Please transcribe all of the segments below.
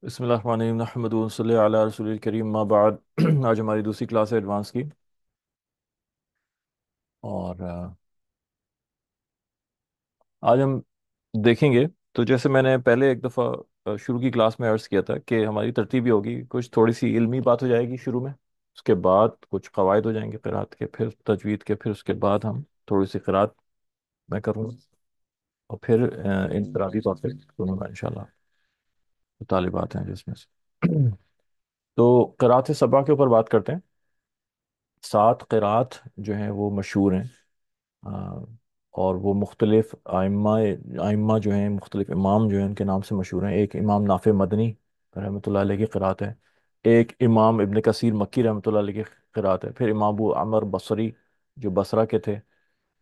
بسم اللہ الرحمن الرحیم نحمد و صلی علی رسول الکریم ما بعد آج ہماری دوسری کلاس ہے ایڈوانس کی اور آج ہم دیکھیں گے. تو جیسے میں نے پہلے ایک دفعہ شروع کی کلاس میں عرض کیا تھا کہ ہماری ترتیب یہ ہوگی، کچھ تھوڑی سی علمی بات ہو جائے گی شروع میں، اس کے بعد کچھ قواعد ہو جائیں گے قرات کے، پھر تجوید کے، پھر اس کے بعد ہم تھوڑی سی قرات میں کروں گا، اور پھر انفرادی طور پہ سنوں گا انشاءاللہ. طالبات ہیں جس میں سے تو قرات سبع کے اوپر بات کرتے ہیں. 7 قرات جو ہیں وہ مشہور ہیں، آ، اور وہ مختلف آئمہ جو ہیں، مختلف امام جو ہیں ان کے نام سے مشہور ہیں. ایک امام نافع مدنی رحمۃ اللہ علیہ کی قرات ہے، ایک امام ابن کثیر مکی رحمۃ اللہ علیہ کی قرات ہے، پھر امام ابو عمر بصری جو بصرہ کے تھے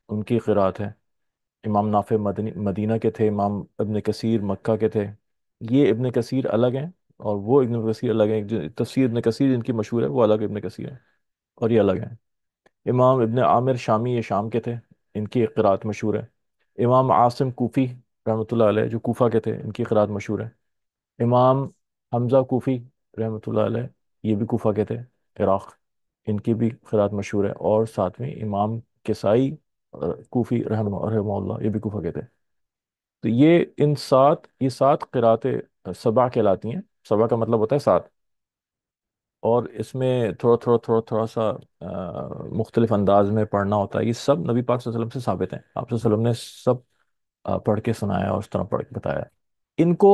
ان کی قرات ہے. امام نافع مدنی مدینہ کے تھے، امام ابن کثیر مکہ کے تھے. یہ ابن کثیر الگ ہیں اور وہ ابن کثیر الگ ہیں. جو تفسیر ابن کثیر جن کی مشہور ہے وہ الگ ابن کثیر ہیں اور یہ الگ ہیں. امام ابن عامر شامی یہ شام کے تھے، ان کی ایک قرات مشہور ہے. امام عاصم کوفی رحمۃ اللہ علیہ جو کوفہ کے تھے، ان کی قرات مشہور ہے. امام حمزہ کوفی رحمۃ اللہ علیہ یہ بھی کوفہ کے تھے، عراق، ان کی بھی قرات مشہور ہے. اور ساتویں امام کسائی کوفی رحمہ اللہ یہ بھی کوفہ کے تھے. تو یہ 7 قراتیں سبع کہلاتی ہیں. سبع کا مطلب ہوتا ہے 7. اور اس میں تھوڑا سا مختلف انداز میں پڑھنا ہوتا ہے. یہ سب نبی پاک صلی اللہ علیہ وسلم سے ثابت ہیں. آپ صلی اللہ علیہ وسلم نے سب پڑھ کے سنایا اور اس طرح پڑھ کے بتایا. ان کو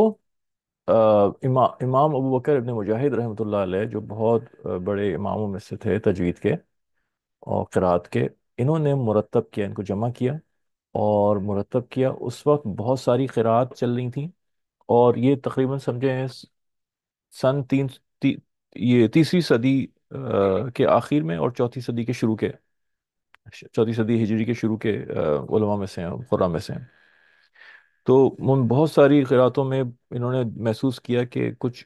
امام ابو بکر ابن مجاہد رحمۃ اللہ علیہ جو بہت بڑے اماموں میں سے تھے تجوید کے اور قرات کے، انہوں نے مرتب کیا، ان کو جمع کیا اور مرتب کیا. اس وقت بہت ساری قرات چل رہی تھیں، اور یہ تقریباً سمجھیں سن یہ تیسری صدی کے آخر میں اور چوتھی صدی ہجری کے شروع کے علماء میں سے ہیں، قراء میں سے ہیں. تو ان بہت ساری قراتوں میں انہوں نے محسوس کیا کہ کچھ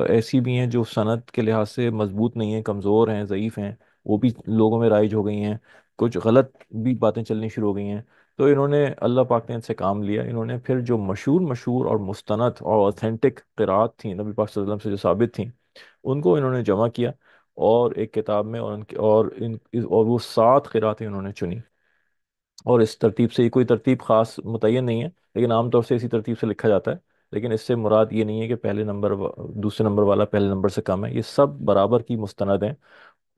ایسی بھی ہیں جو سند کے لحاظ سے مضبوط نہیں ہیں، کمزور ہیں، ضعیف ہیں، وہ بھی لوگوں میں رائج ہو گئی ہیں. کچھ غلط بھی باتیں چلنی شروع ہو گئی ہیں. تو انہوں نے، اللہ پاک نے ان سے کام لیا. انہوں نے پھر جو مشہور اور مستند اور اوتھینٹک قرات تھیں نبی پاک صلی اللہ علیہ وسلم سے جو ثابت تھیں، ان کو انہوں نے جمع کیا اور ایک کتاب میں، اور وہ 7 قراتیں انہوں نے چنی. اور اس ترتیب سے، یہ کوئی ترتیب خاص متعین نہیں ہے لیکن عام طور سے اسی ترتیب سے لکھا جاتا ہے. لیکن اس سے مراد یہ نہیں ہے کہ پہلے نمبر دوسرے نمبر والا پہلے نمبر سے کم ہے. یہ سب برابر کی مستند ہیں،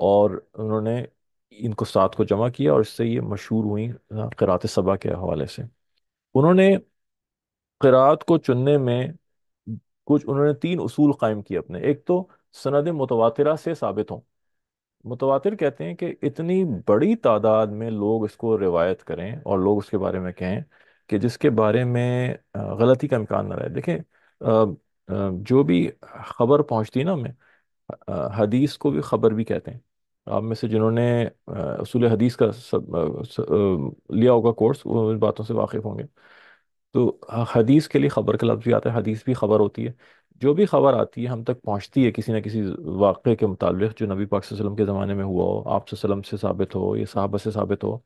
اور انہوں نے ان کو 7 کو جمع کیا اور اس سے یہ مشہور ہوئی قرات سبع کے حوالے سے. انہوں نے قرات کو چننے میں انہوں نے 3 اصول قائم کیے اپنے. ایک تو سند متواترہ سے ثابت ہوں. متواتر کہتے ہیں کہ اتنی بڑی تعداد میں لوگ اس کو روایت کریں اور لوگ اس کے بارے میں کہیں کہ جس کے بارے میں غلطی کا امکان نہ رہے. دیکھیں، جو بھی خبر پہنچتی ہے نا ہمیں، حدیث کو بھی خبر بھی کہتے ہیں. آپ میں سے جنہوں نے اصول حدیث کا لیا ہوگا کورس، وہ ان باتوں سے واقف ہوں گے. تو حدیث کے لیے خبر کا لفظ بھی آتا ہے، حدیث بھی خبر ہوتی ہے. جو بھی خبر آتی ہے ہم تک پہنچتی ہے کسی نہ کسی واقعے کے متعلق جو نبی پاک صلی اللہ علیہ وسلم کے زمانے میں ہوا ہو، آپ صلی اللہ علیہ وسلم سے ثابت ہو یا صحابہ سے ثابت ہو،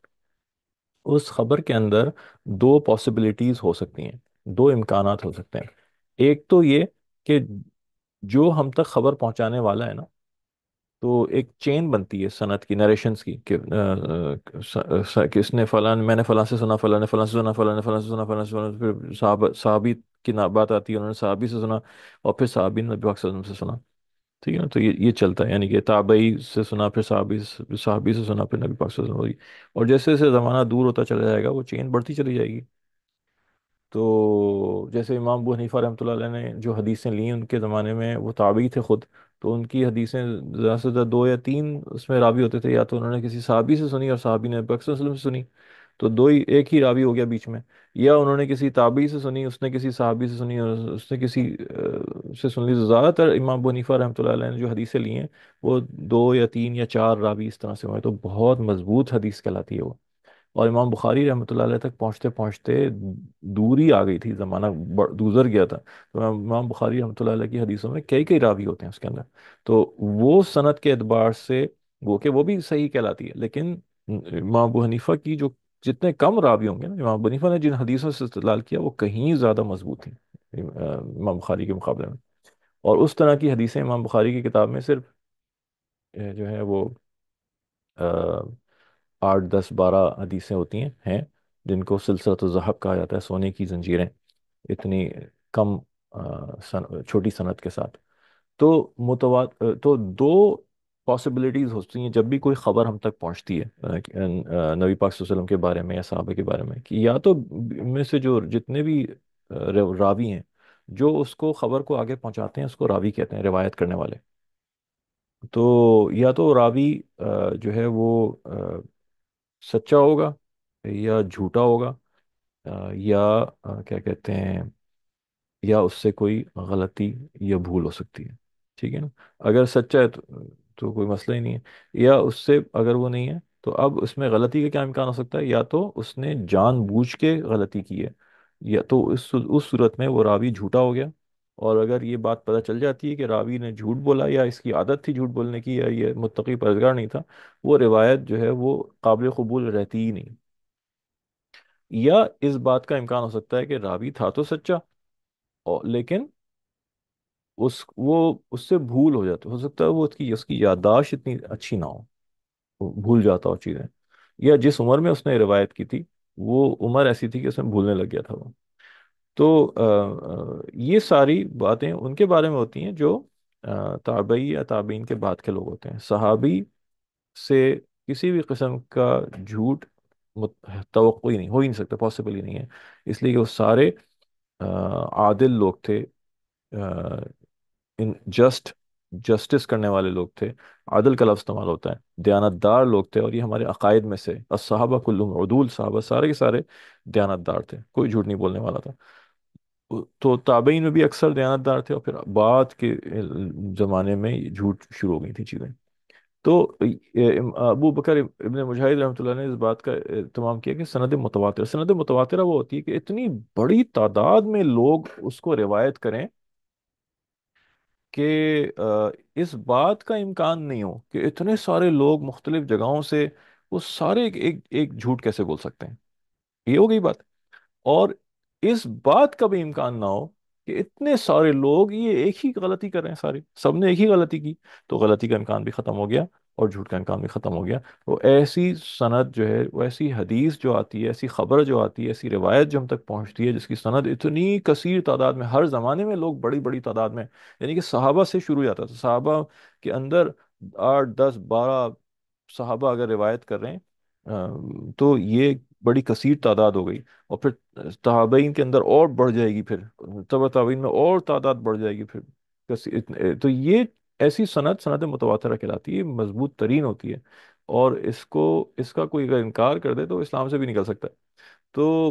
اس خبر کے اندر 2 پاسبلٹیز ہو سکتی ہیں، 2 امکانات ہو سکتے ہیں. ایک تو یہ کہ جو ہم تک خبر پہنچانے والا ہے نا، تو ایک چین بنتی ہے صنعت کی، نریشنز کی، کہ کہ اس نے فلاں، میں نے فلاں سے سنا، فلاں نے فلاں سے سنا، فلاں نے فلاں سے سنا، فلاں سے سنا، پھر صحابی کی بات آتی ہے، انہوں نے صحابی سے سنا، اور پھر صحابی نے نبی پاک صلی اللہ علیہ وسلم سے سنا. ٹھیک ہے نا؟ تو یہ چلتا ہے، یعنی کہ تابعی سے سنا، پھر صحابی سے سنا، پھر نبی پاک صلی اللہ علیہ وسلم. اور جیسے جیسے زمانہ دور ہوتا چلا جائے گا وہ چین بڑھتی چلی جائے گی. تو جیسے امام ابو حنیفہ رحمۃ اللہ علیہ نے جو حدیثیں لیں ان کے زمانے میں وہ تابعی تھے خود، تو ان کی حدیثیں زیادہ سے زیادہ 2 یا 3 اس میں راوی ہوتے تھے. یا تو انہوں نے کسی صحابی سے سنی اور صحابی نے نبی صلی اللہ علیہ وسلم سے سنی، تو ایک ہی راوی ہو گیا بیچ میں. یا انہوں نے کسی تابعی سے سنی، اس نے کسی صحابی سے سنی، اور اس نے کسی سے سن لی. تو زیادہ تر امام ابو حنیفہ رحمۃ اللہ علیہ نے جو حدیثیں لی ہیں وہ 2 یا 3 یا 4 راوی اس طرح سے ہوئے، تو بہت مضبوط حدیث کہلاتی ہے وہ. اور امام بخاری رحمۃ اللہ علیہ تک پہنچتے پہنچتے دوری آ گئی تھی، زمانہ گزر گیا تھا. تو امام بخاری رحمۃ اللہ علیہ کی حدیثوں میں کئی کئی راوی ہوتے ہیں اس کے اندر. تو وہ سند کے اعتبار سے وہ بھی صحیح کہلاتی ہے. لیکن امام ابو حنیفہ کی جو جتنے کم راوی ہوں گے نا، امام ابو حنیفہ نے جن حدیثوں سے استدلال کیا وہ کہیں زیادہ مضبوط تھی امام بخاری کے مقابلے میں. اور اس طرح کی حدیثیں امام بخاری کی کتاب میں صرف جو ہے وہ 8 10 12 حدیثیں ہوتی ہیں جن کو سلسلۃ الذہب کہا جاتا ہے، سونے کی زنجیریں، اتنی کم چھوٹی صنعت کے ساتھ. تو تو دو پاسبلٹیز ہوتی ہیں جب بھی کوئی خبر ہم تک پہنچتی ہے نبی پاک صلی اللہ علیہ وسلم کے بارے میں یا صحابہ کے بارے میں، کہ یا تو میں سے جو جتنے بھی راوی ہیں جو اس کو خبر کو آگے پہنچاتے ہیں اس کو راوی کہتے ہیں، روایت کرنے والے. تو یا تو راوی جو ہے وہ سچا ہوگا یا جھوٹا ہوگا، یا کیا کہتے ہیں، یا اس سے کوئی غلطی یا بھول ہو سکتی ہے. ٹھیک ہے نا؟ اگر سچا ہے تو کوئی مسئلہ ہی نہیں ہے. یا اس سے اگر وہ نہیں ہے تو اب اس میں غلطی کا کیا امکان ہو سکتا ہے؟ یا تو اس نے جان بوجھ کے غلطی کی ہے، یا تو اس صورت میں وہ راوی جھوٹا ہو گیا. اور اگر یہ بات پتہ چل جاتی ہے کہ راوی نے جھوٹ بولا یا اس کی عادت تھی جھوٹ بولنے کی یا یہ متقی پرہیزگار نہیں تھا، وہ روایت جو ہے وہ قابل قبول رہتی ہی نہیں. یا اس بات کا امکان ہو سکتا ہے کہ راوی تھا تو سچا، لیکن وہ اس سے بھول ہو جاتی، ہو سکتا ہے وہ اس کی یادداشت اتنی اچھی نہ ہو، وہ بھول جاتا ہو چیزیں، یا جس عمر میں اس نے روایت کی تھی وہ عمر ایسی تھی کہ اس میں بھولنے لگ گیا تھا وہ. تو یہ ساری باتیں ان کے بارے میں ہوتی ہیں جو تابعی یا تابعین کے بعد کے لوگ ہوتے ہیں. صحابی سے کسی بھی قسم کا جھوٹ توقع ہی نہیں، ہو ہی نہیں سکتا، پاسبل ہی نہیں ہے، اس لیے کہ وہ سارے عادل لوگ تھے، ان جسٹس کرنے والے لوگ تھے. عادل کا لفظ استعمال ہوتا ہے، دیانتدار لوگ تھے، اور یہ ہمارے عقائد میں سے الصحابہ کلهم عدول، صحابہ سارے کے سارے دیانتدار تھے، کوئی جھوٹ نہیں بولنے والا تھا. تو تابعین میں بھی اکثر دیانتدار تھے، اور پھر بعد کے زمانے میں یہ جھوٹ شروع ہو گئی تھی چیزیں. تو ابو بکر ابن مجاہد رحمۃ اللہ نے اس بات کا اہتمام کیا کہ سند متواترہ وہ ہوتی ہے کہ اتنی بڑی تعداد میں لوگ اس کو روایت کریں کہ اس بات کا امکان نہیں ہو کہ اتنے سارے لوگ مختلف جگہوں سے وہ سارے ایک جھوٹ کیسے بول سکتے ہیں. یہ ہو گئی بات. اور اس بات کا بھی امکان نہ ہو کہ اتنے سارے لوگ یہ ایک ہی غلطی کر رہے ہیں، سارے سب نے ایک ہی غلطی کی، تو غلطی کا امکان بھی ختم ہو گیا اور جھوٹ کا امکان بھی ختم ہو گیا. وہ ایسی سند جو ہے، وہ ایسی حدیث جو آتی ہے، ایسی خبر جو آتی ہے، ایسی روایت جو ہم تک پہنچتی ہے جس کی سند اتنی کثیر تعداد میں، ہر زمانے میں لوگ بڑی بڑی تعداد میں، یعنی کہ صحابہ سے شروع ہوتا تھا، صحابہ کے اندر 8 10 12 صحابہ اگر روایت کر رہے ہیں تو یہ بڑی کثیر تعداد ہو گئی. اور پھر تابعین کے اندر اور بڑھ جائے گی، پھر تبع تابعین میں اور تعداد بڑھ جائے گی، پھر تو یہ ایسی سند متواترہ کہلاتی ہے، یہ مضبوط ترین ہوتی ہے. اور اس کا کوئی اگر انکار کر دے تو وہ اسلام سے بھی نکل سکتا ہے. تو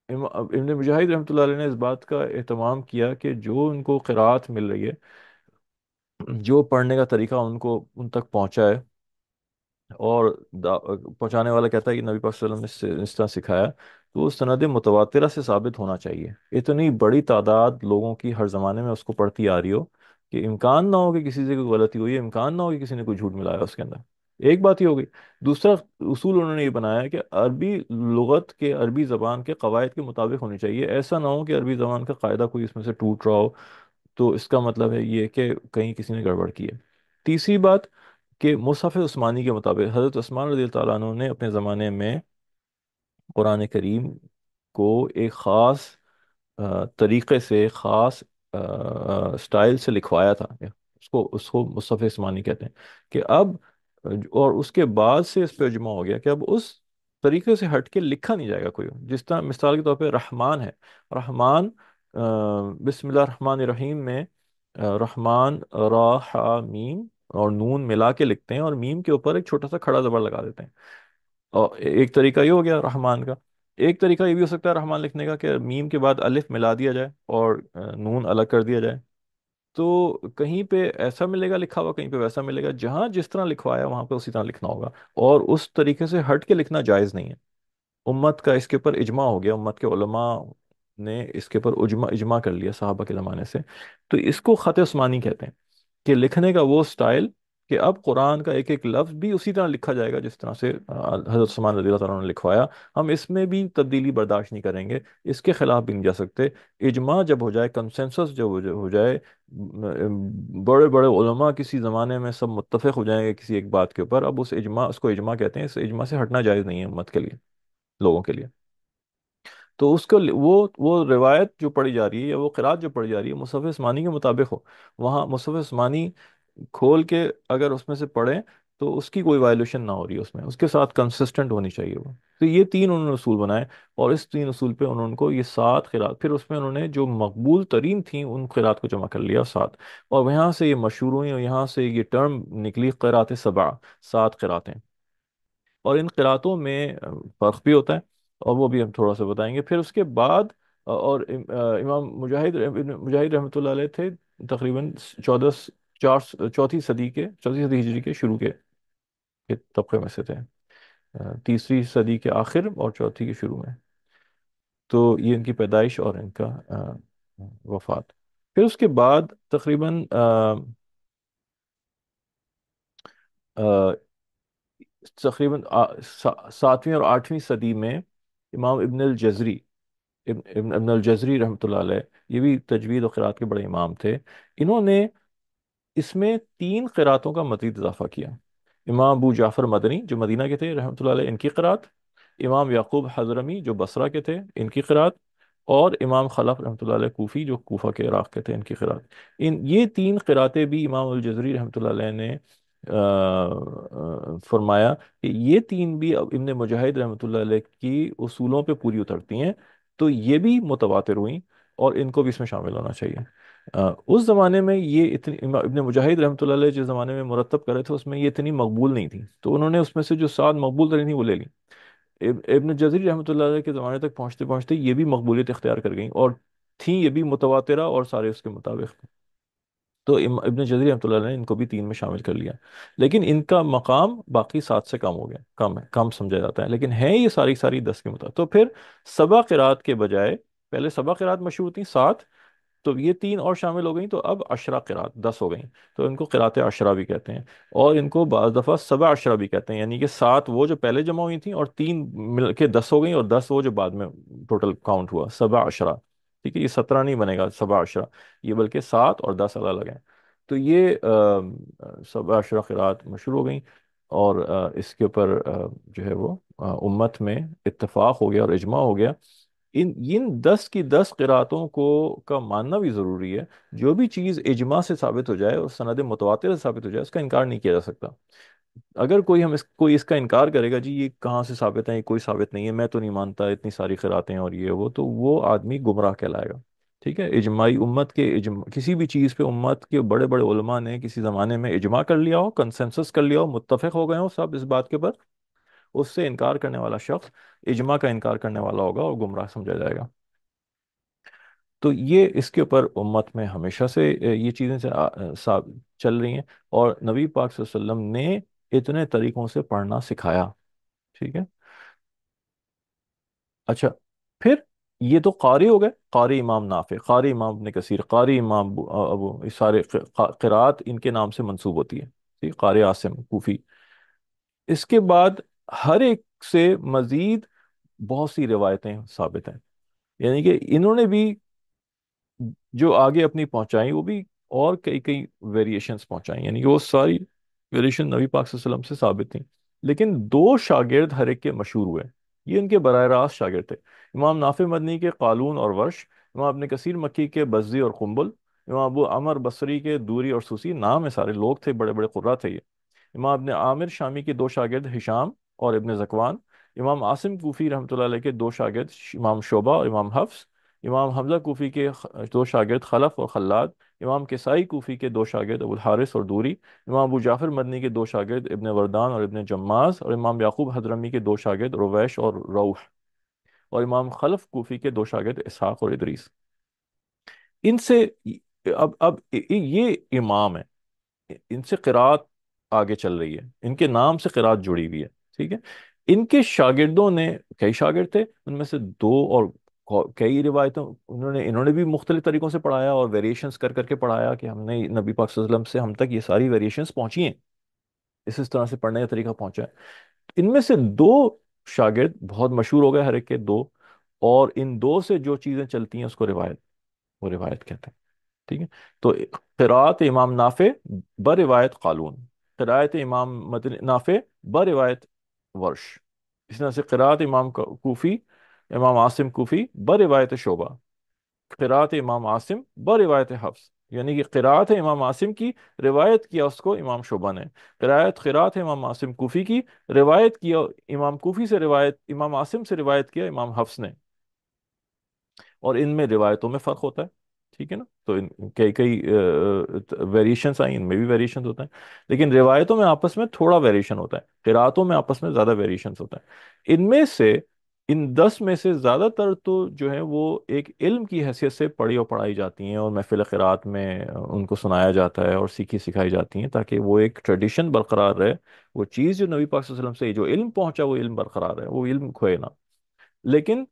ابن مجاہد رحمۃ اللہ علیہ نے اس بات کا اہتمام کیا کہ جو ان کو قرات مل رہی ہے، جو پڑھنے کا طریقہ ان تک پہنچا ہے، اور پہنچانے والا کہتا ہے کہ نبی پاک صلی اللہ علیہ وسلم نے اس طرح سکھایا، تو وہ سند متواترہ سے ثابت ہونا چاہیے. اتنی بڑی تعداد لوگوں کی ہر زمانے میں اس کو پڑھتی آ رہی ہو کہ امکان نہ ہو کہ کسی سے کوئی غلطی ہوئی ہے، امکان نہ ہو کہ کسی نے کوئی جھوٹ ملایا اس کے اندر. ایک بات ہی ہو گئی. دوسرا اصول انہوں نے یہ بنایا کہ عربی لغت کے، عربی زبان کے قواعد کے مطابق ہونی چاہیے. ایسا نہ ہو کہ عربی زبان کا قاعدہ کوئی اس میں سے ٹوٹ رہا ہو، تو اس کا مطلب ہے یہ کہ کہیں کسی نے گڑبڑ کی ہے. تیسری بات کہ مصحف عثمانی کے مطابق حضرت عثمان رضی اللہ تعالیٰ عنہ نے اپنے زمانے میں قرآن کریم کو ایک خاص طریقے سے، خاص سٹائل سے لکھوایا تھا. اس کو مصحف عثمانی کہتے ہیں. کہ اب اور اس کے بعد سے اس پہ اجماع ہو گیا کہ اب اس طریقے سے ہٹ کے لکھا نہیں جائے گا کوئی. جس طرح مثال کے طور پہ رحمان ہے، رحمان بسم اللہ الرحمن الرحیم میں رحمان را ح میم اور نون ملا کے لکھتے ہیں، اور میم کے اوپر ایک چھوٹا سا کھڑا زبر لگا دیتے ہیں. اور ایک طریقہ یہ ہو گیا رحمان کا. ایک طریقہ یہ بھی ہو سکتا ہے رحمان لکھنے کا کہ میم کے بعد الف ملا دیا جائے اور نون الگ کر دیا جائے. تو کہیں پہ ایسا ملے گا لکھا ہوا، کہیں پہ ویسا ملے گا. جہاں جس طرح لکھوایا وہاں پہ اسی طرح لکھنا ہوگا، اور اس طریقے سے ہٹ کے لکھنا جائز نہیں ہے. امت کا اس کے اوپر اجماع ہو گیا، امت کے علماء نے اس کے اوپر اجماع کر لیا صحابہ کے زمانے سے. تو اس کو خط عثمانی کہتے ہیں، کہ لکھنے کا وہ سٹائل کہ اب قرآن کا ایک ایک لفظ بھی اسی طرح لکھا جائے گا جس طرح سے حضرت عثمان رضی اللہ تعالیٰ عنہ نے لکھوایا. ہم اس میں بھی تبدیلی برداشت نہیں کریں گے، اس کے خلاف بھی نہیں جا سکتے. اجماع جب ہو جائے، کنسنسس جب ہو جائے، بڑے بڑے علماء کسی زمانے میں سب متفق ہو جائیں گے کسی ایک بات کے اوپر، اب اس کو اجماع کہتے ہیں. اس اجماع سے ہٹنا جائز نہیں ہے امت کے لیے، لوگوں کے لیے. تو اس کو وہ روایت جو پڑھی جا رہی ہے یا وہ قرات جو پڑھی جا رہی ہے مصحف عثمانی کے مطابق ہو، وہاں مصحف عثمانی کھول کے اگر اس میں سے پڑھیں تو اس کی کوئی وائلیشن نہ ہو رہی ہے، اس میں اس کے ساتھ کنسسٹنٹ ہونی چاہیے وہ. تو یہ تین انہوں نے اصول بنائے، اور اس تین اصول پہ انہوں کو یہ 7 قرات، پھر اس میں انہوں نے جو مقبول ترین تھیں ان قرات کو جمع کر لیا 7. اور یہاں سے یہ مشہور ہوئی، اور یہاں سے یہ ٹرم نکلی قرات سبع، 7 قراتیں. اور ان قراتوں میں فرق بھی ہوتا ہے، اور وہ بھی ہم تھوڑا سا بتائیں گے. پھر اس کے بعد امام مجاہد رحمۃ اللہ علیہ تھے تقریباً 14 چوتھی صدی ہجری کے شروع کے طبقے میں سے تھے، تیسری صدی کے آخر اور چوتھی کے شروع میں. تو یہ ان کی پیدائش اور ان کا وفات. پھر اس کے بعد تقریباً آ، تقریباً 7ویں اور 8ویں صدی میں امام ابن الجزری رحمۃ اللہ علیہ، یہ بھی تجوید و قرات کے بڑے امام تھے. انہوں نے اس میں 3 قراتوں کا مزید اضافہ کیا. امام ابو جعفر مدنی جو مدینہ کے تھے رحمۃ اللہ علیہ، ان کی قرات. امام یعقوب حضرمی جو بصرہ کے تھے، ان کی قرات. اور امام خلف رحمۃ اللہ علیہ کوفی جو کوفہ کے عراق کے تھے، ان کی قرات. یہ 3 قراتیں بھی امام الجزری رحمۃ اللہ علیہ نے فرمایا کہ یہ تین بھی اب ابن مجاہد رحمۃ اللہ علیہ کی اصولوں پہ پوری اترتی ہیں، تو یہ بھی متواتر ہوئیں اور ان کو بھی اس میں شامل ہونا چاہیے. اس زمانے میں یہ اتنی ابن مجاہد رحمۃ اللہ علیہ جس زمانے میں مرتب کرے تھے اس میں یہ اتنی مقبول نہیں تھی، تو انہوں نے اس میں سے جو 7 مقبول ترین تھیں وہ لے لی. ابن جزری رحمۃ اللہ علیہ کے زمانے تک پہنچتے پہنچتے یہ بھی مقبولیت اختیار کر گئیں، اور تھیں یہ بھی متواترہ اور سارے اس کے مطابق. تو ابن جزری رحمۃ اللہ علیہ نے ان کو بھی 3 میں شامل کر لیا. لیکن ان کا مقام باقی 7 سے کم ہو گیا، کم ہے، کم سمجھا جاتا ہے، لیکن ہیں یہ ساری ساری 10 کے مطابق. تو پھر 7 قرات کے بجائے، پہلے 7 قرات مشہور تھیں 7، تو یہ 3 اور شامل ہو گئیں، تو اب 10 قرات 10 ہو گئیں. تو ان کو قرات عشرہ بھی کہتے ہیں، اور ان کو بعض دفعہ 7 عشرہ بھی کہتے ہیں، یعنی کہ 7 وہ جو پہلے جمع ہوئی تھیں اور 3 مل کے 10 ہو گئیں، اور 10 وہ جو بعد میں ٹوٹل کاؤنٹ ہوا 7 عشرہ. ٹھیک ہے، یہ 17 نہیں بنے گا 7 عشرہ، یہ بلکہ 7 اور 10 الگ الگ ہیں. تو یہ 7 عشرہ قرات مشروع ہو گئیں، اور اس کے اوپر جو ہے وہ امت میں اتفاق ہو گیا اور اجماع ہو گیا. ان 10 کی 10 قراتوں کو کا ماننا بھی ضروری ہے. جو بھی چیز اجماع سے ثابت ہو جائے اور سند متواتر سے ثابت ہو جائے اس کا انکار نہیں کیا جا سکتا. اگر کوئی اس کا انکار کرے گا، جی یہ کہاں سے ثابت ہے، یہ کوئی ثابت نہیں ہے، میں تو نہیں مانتا اتنی ساری قراتیں اور یہ وہ، تو وہ آدمی گمراہ کہلائے گا. ٹھیک ہے، اجماعی امت کے کسی بھی چیز پہ امت کے بڑے بڑے علماء نے کسی زمانے میں اجماع کر لیا ہو، کنسنسس کر لیا ہو، متفق ہو گئے ہو سب اس بات کے اوپر، اس سے انکار کرنے والا شخص اجماع کا انکار کرنے والا ہوگا اور گمراہ سمجھا جائے گا. تو یہ اس کے اوپر امت میں ہمیشہ سے یہ چیزیں چل رہی ہیں، اور نبی پاک صلی اللہ علیہ وسلم نے اتنے طریقوں سے پڑھنا سکھایا. ٹھیک ہے. اچھا، پھر یہ تو قاری ہو گئے، قاری امام نافع، قاری امام ابن کثیر، قاری امام ابو یہ سارے قرات ان کے نام سے منسوب ہوتی ہے. ٹھیک، قاری عاصم کوفی. اس کے بعد ہر ایک سے مزید بہت سی روایتیں ثابت ہیں، یعنی کہ انہوں نے بھی جو آگے اپنی پہنچائیں وہ بھی اور کئی کئی ویریشنز پہنچائیں، یعنی کہ وہ ساری ویریشن نبی پاک صلی اللہ علیہ وسلم سے ثابت تھیں. لیکن 2 شاگرد ہر ایک کے مشہور ہوئے، یہ ان کے براہ راست شاگرد تھے. امام نافع مدنی کے قالون اور ورش، امام ابن کثیر مکی کے بزی اور قنبل، امام ابو عمر بصری کے دوری اور سوسی. نام ہے سارے، لوگ تھے، بڑے بڑے قراء تھے یہ. امام ابن عامر شامی کے 2 شاگرد ہشام اور ابن زکوان. امام عاصم کوفی رحمۃ اللہ علیہ کے 2 شاگرد امام شعبہ اور امام حفص. امام حمزہ کوفی کے 2 شاگرد خلف اور خلاد. امام کسائی کوفی کے 2 شاگرد ابو الحارث اور دوری. امام ابو جعفر مدنی کے 2 شاگرد ابن وردان اور ابن جماز. اور امام یعقوب حضرمی کے 2 شاگرد رویش اور روح. اور امام خلف کوفی کے 2 شاگرد اسحاق اور ادریس. ان سے اب یہ امام ہے، ان سے قرات آگے چل رہی ہے، ان کے نام سے قرات جڑی ہوئی ہے. ٹھیک ہے. ان کے شاگردوں نے، کئی شاگرد تھے ان میں سے 2، اور کئی روایتوں انہوں نے بھی مختلف طریقوں سے پڑھایا اور ویریشنز کر کر کے پڑھایا، کہ ہم نے نبی پاک صلی اللہ علیہ وسلم سے ہم تک یہ ساری ویریشنز پہنچی ہیں. اس طرح سے پڑھنے کا طریقہ پہنچا ہے. ان میں سے دو شاگرد بہت مشہور ہو گئے، ہر ایک کے دو، اور ان دو سے جو چیزیں چلتی ہیں اس کو روایت، وہ روایت کہتے ہیں. ٹھیک ہے. تو قراءت امام نافع بروایت قالون، قراءت امام نافع بروایت ورش. اس طرح سے قراءت امام کوفی، امام عاصم کوفی بروایت شعبہ، قراءت امام عاصم بروایت حفص. یعنی کہ قراءت امام عاصم کی روایت کیا اس کو امام شعبہ نے، قراءت امام عاصم کوفی کی روایت کیا امام کوفی سے، روایت امام عاصم سے روایت کیا امام حفص نے. اور ان میں روایتوں میں فرق ہوتا ہے. ٹھیک ہے نا. تو کئی کئی ویریشنس آئیں، ان میں بھی ویریشنس ہوتا ہے، لیکن روایتوں میں آپس میں تھوڑا ویریشن ہوتا ہے، قراتوں میں آپس میں زیادہ ویریشنس ہوتا ہے. ان میں سے ان 10 میں سے زیادہ تر تو جو ہے وہ ایک علم کی حیثیت سے پڑھی اور پڑھائی جاتی ہیں، اور محفل قرات میں ان کو سنایا جاتا ہے اور سیکھی سکھائی جاتی ہیں، تاکہ وہ ایک ٹریڈیشن برقرار رہے. وہ چیز جو نبی پاک صلی اللہ علیہ وسلم سے جو علم پہنچا وہ علم برقرار ہے، وہ علم کھوئے نہ. لیکن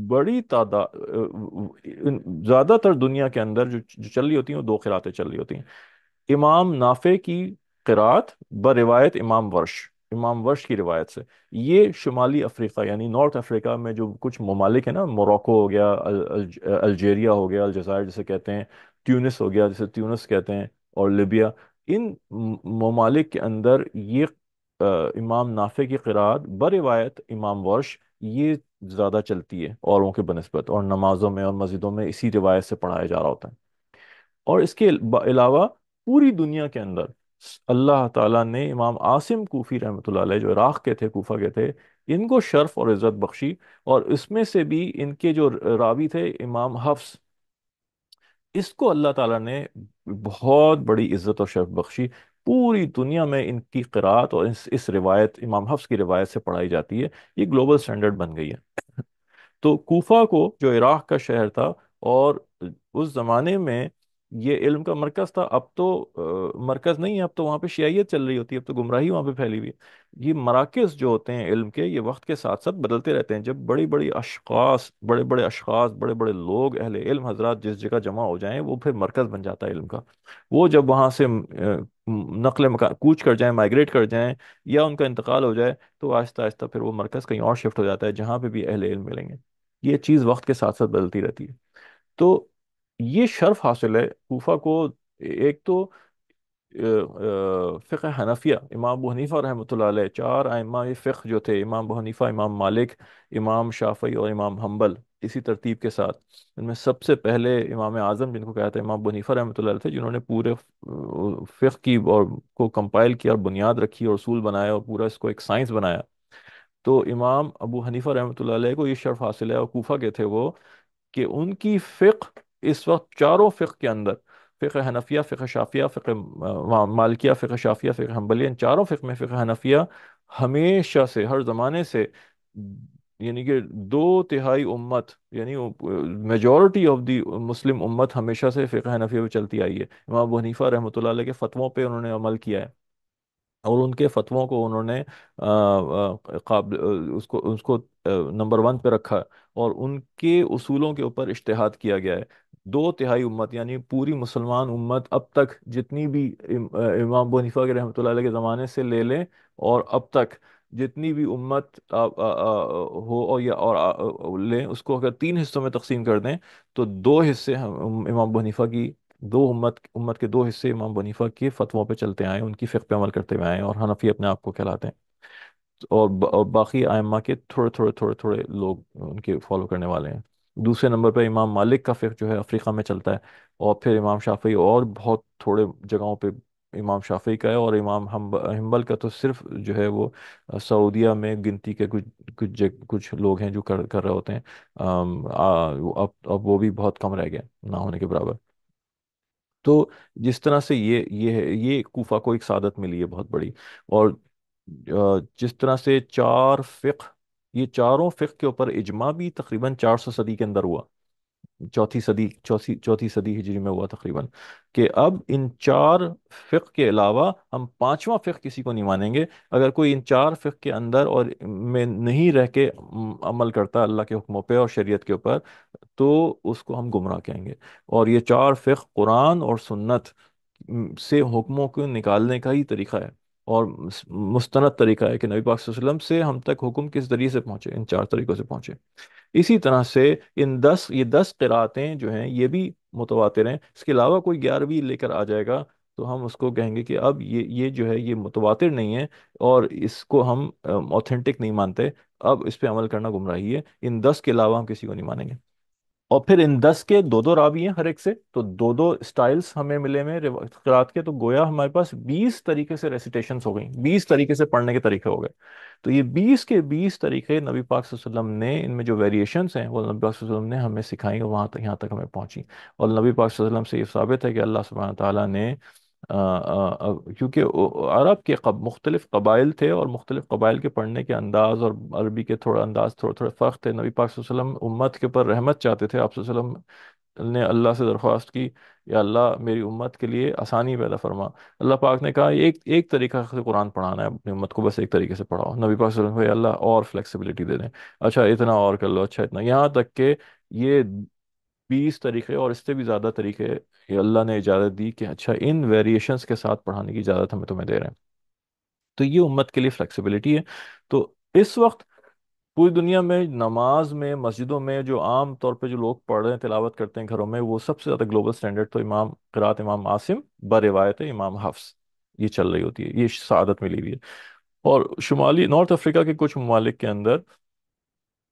بڑی تعداد، زیادہ تر دنیا کے اندر جو چل رہی ہوتی ہیں وہ دو قراتیں چل رہی ہوتی ہیں. امام نافع کی قرات بروایت امام ورش کی روایت سے. یہ شمالی افریقہ یعنی نارتھ افریقہ میں جو کچھ ممالک ہیں نا، موروکو ہو گیا، الجیریا ہو گیا، الجزائر جسے کہتے ہیں، ٹیونس ہو گیا جسے تیونس کہتے ہیں، اور لیبیا، ان ممالک کے اندر یہ امام نافع کی قرات بروایت امام ورش یہ زیادہ چلتی ہے اوروں کے بنسبت، اور نمازوں میں اور مسجدوں میں اسی روایت سے پڑھایا جا رہا ہوتا ہے. اور اس کے علاوہ پوری دنیا کے اندر اللہ تعالیٰ نے امام عاصم کوفی رحمۃ اللہ علیہ جو عراق کے تھے، کوفہ کے تھے، ان کو شرف اور عزت بخشی. اور اس میں سے بھی ان کے جو راوی تھے امام حفص، اس کو اللہ تعالیٰ نے بہت بڑی عزت اور شرف بخشی. پوری دنیا میں ان کی قرات اور اس روایت امام حفص کی روایت سے پڑھائی جاتی ہے. یہ گلوبل سٹینڈرڈ بن گئی ہے. تو کوفہ کو جو عراق کا شہر تھا، اور اس زمانے میں یہ علم کا مرکز تھا. اب تو مرکز نہیں ہے، اب تو وہاں پہ شیعیت چل رہی ہوتی ہے، اب تو گمراہی وہاں پہ پھیلی ہوئی ہے. یہ مراکز جو ہوتے ہیں علم کے، یہ وقت کے ساتھ ساتھ بدلتے رہتے ہیں. جب بڑے بڑے لوگ اہل علم حضرات جس جگہ جمع ہو جائیں، وہ پھر مرکز بن جاتا ہے علم کا. وہ جب وہاں سے نقل مکان کوچ کر جائیں، مائگریٹ کر جائیں، یا ان کا انتقال ہو جائے، تو آہستہ آہستہ پھر وہ مرکز کہیں اور شفٹ ہو جاتا ہے جہاں پہ بھی اہل علم ملیں گے. یہ چیز وقت کے ساتھ ساتھ بدلتی رہتی ہے. تو یہ شرف حاصل ہے کوفہ کو. ایک تو فقہ حنفیہ، امام ابو حنیفہ رحمۃ اللہ علیہ، چار ائمہ فقہ جو تھے، امام ابو حنیفہ، امام مالک، امام شافعی اور امام حنبل، اسی ترتیب کے ساتھ. ان میں سب سے پہلے امام اعظم جن کو کہتے ہیں امام ابو حنیفہ رحمۃ اللہ علیہ تھے، جنہوں نے پورے فقہ کی اور کو کمپائل کیا اور بنیاد رکھی اور اصول بنایا اور پورا اس کو ایک سائنس بنایا. تو امام ابو حنیفہ رحمۃ اللہ علیہ کو یہ شرف حاصل ہے، اور کوفہ کے تھے وہ، کہ ان کی فقہ اس وقت چاروں فقہ کے اندر، فقہ حنفیہ، فقہ شافیہ، فقہ مالکیہ، فقہ شافیہ، فقہ حنبلیہ، ان چاروں فقہ میں فقہ حنفیہ ہمیشہ سے، ہر زمانے سے، یعنی کہ دو تہائی امت، یعنی میجورٹی آف دی مسلم امت ہمیشہ سے فقہ حنفیہ پہ چلتی آئی ہے. امام ابو حنیفہ رحمۃ اللہ علیہ کے فتووں پہ انہوں نے عمل کیا ہے، اور ان کے فتووں کو انہوں نے قابل اس کو نمبر 1 پہ رکھا، اور ان کے اصولوں کے اوپر اجتہاد کیا گیا ہے. دو تہائی امت یعنی پوری مسلمان امت اب تک جتنی بھی امام ابو حنیفہ کے رحمۃ اللہ علیہ کے زمانے سے لے لیں، اور اب تک جتنی بھی امت ہو اور لیں، اس کو اگر 3 حصوں میں تقسیم کر دیں، تو 2 حصے امام ابو حنیفہ کی، دو امت کے 2 حصے امام ابو حنیفہ کے فتووں پہ چلتے آئے، ان کی فقہ پہ عمل کرتے ہوئے آئے ہیں، اور حنفی اپنے آپ کو کہلاتے ہیں. اور باقی ائمہ کے تھوڑے تھوڑے تھوڑے تھوڑے لوگ ان کے فالو کرنے والے ہیں. دوسرے نمبر پہ امام مالک کا فقہ جو ہے افریقہ میں چلتا ہے، اور پھر امام شافعی، اور بہت تھوڑے جگہوں پہ امام شافعی کا ہے، اور امام حنبل کا تو صرف جو ہے وہ سعودیہ میں گنتی کے کچھ لوگ ہیں جو کر رہے ہوتے ہیں. اب وہ بھی بہت کم رہ گیا، نہ ہونے کے برابر. تو جس طرح سے یہ کوفہ کو ایک سعادت ملی ہے بہت بڑی. اور جس طرح سے یہ چاروں فقہ کے اوپر اجماع بھی تقریباً 400 صدی کے اندر ہوا، چوتھی صدی ہجری میں ہوا تقریباً، کہ اب ان 4 فقہ کے علاوہ ہم 5واں فقہ کسی کو نہیں مانیں گے. اگر کوئی ان 4 فقہ کے اندر اور میں نہیں رہ کے عمل کرتا اللہ کے حکموں پہ اور شریعت کے اوپر، تو اس کو ہم گمراہ کہیں گے. اور یہ 4 فقہ قرآن اور سنت سے حکموں کو نکالنے کا ہی طریقہ ہے، اور مستند طریقہ ہے کہ نبی پاک صلی اللہ علیہ وسلم سے ہم تک حکم کس ذریعے سے پہنچے، ان چار طریقوں سے پہنچے۔ اسی طرح سے یہ 10 قراتیں جو ہیں یہ بھی متواتر ہیں، اس کے علاوہ کوئی 11ویں لے کر آ جائے گا تو ہم اس کو کہیں گے کہ اب یہ جو ہے یہ متواتر نہیں ہے، اور اس کو ہم اوتھینٹک نہیں مانتے، اب اس پہ عمل کرنا گمراہی ہے، ان 10 کے علاوہ ہم کسی کو نہیں مانیں گے۔ اور پھر ان 10 کے دو دو راوی ہیں ہر ایک سے، تو دو دو سٹائلز ہمیں ملے میں قرات کے، تو گویا ہمارے پاس 20 طریقے سے ریسیٹیشنز ہو گئیں، 20 طریقے سے پڑھنے کے طریقے ہو گئے۔ تو یہ 20 کے 20 طریقے نبی پاک صلی اللہ علیہ وسلم نے، ان میں جو ویریشنز ہیں وہ نبی پاک صلی اللہ علیہ وسلم نے ہمیں سکھائیں، اور وہاں تک یہاں تک ہمیں پہنچی۔ اور نبی پاک صلی اللہ علیہ وسلم سے یہ ثابت ہے کہ اللہ سبحانہ تعالیٰ نے کیونکہ عرب کے مختلف قبائل تھے، اور مختلف قبائل کے پڑھنے کے انداز اور عربی کے تھوڑا انداز تھوڑے تھوڑے فرق تھے۔ نبی پاک صلی اللہ علیہ وسلم امت کے اوپر رحمت چاہتے تھے، آپ صلی اللہ علیہ وسلم نے اللہ سے درخواست کی، یا اللہ میری امت کے لیے آسانی پیدا فرما۔ اللہ پاک نے کہا ایک ایک طریقہ سے قرآن پڑھانا ہے اپنی امت کو، بس ایک طریقے سے پڑھاؤ۔ نبی پاک صلی اللہ علیہ وسلم کو، یا اللہ اور فلیکسیبلٹی دے دیں، اچھا اتنا اور کر لو، اچھا اتنا، یہاں تک کہ یہ 20 طریقے اور اس سے بھی زیادہ طریقے یہ اللہ نے اجازت دی کہ اچھا ان ویریشنس کے ساتھ پڑھانے کی اجازت ہمیں تمہیں دے رہے ہیں۔ تو یہ امت کے لیے فلیکسیبلٹی ہے۔ تو اس وقت پوری دنیا میں نماز میں، مسجدوں میں جو عام طور پہ جو لوگ پڑھ رہے ہیں، تلاوت کرتے ہیں گھروں میں، وہ سب سے زیادہ گلوبل سٹینڈرڈ تو قرات امام عاصم بروایت امام حفص یہ چل رہی ہوتی ہے، یہ سعادت ملی ہوئی ہے۔ اور شمالی نارتھ افریقہ کے کچھ ممالک کے اندر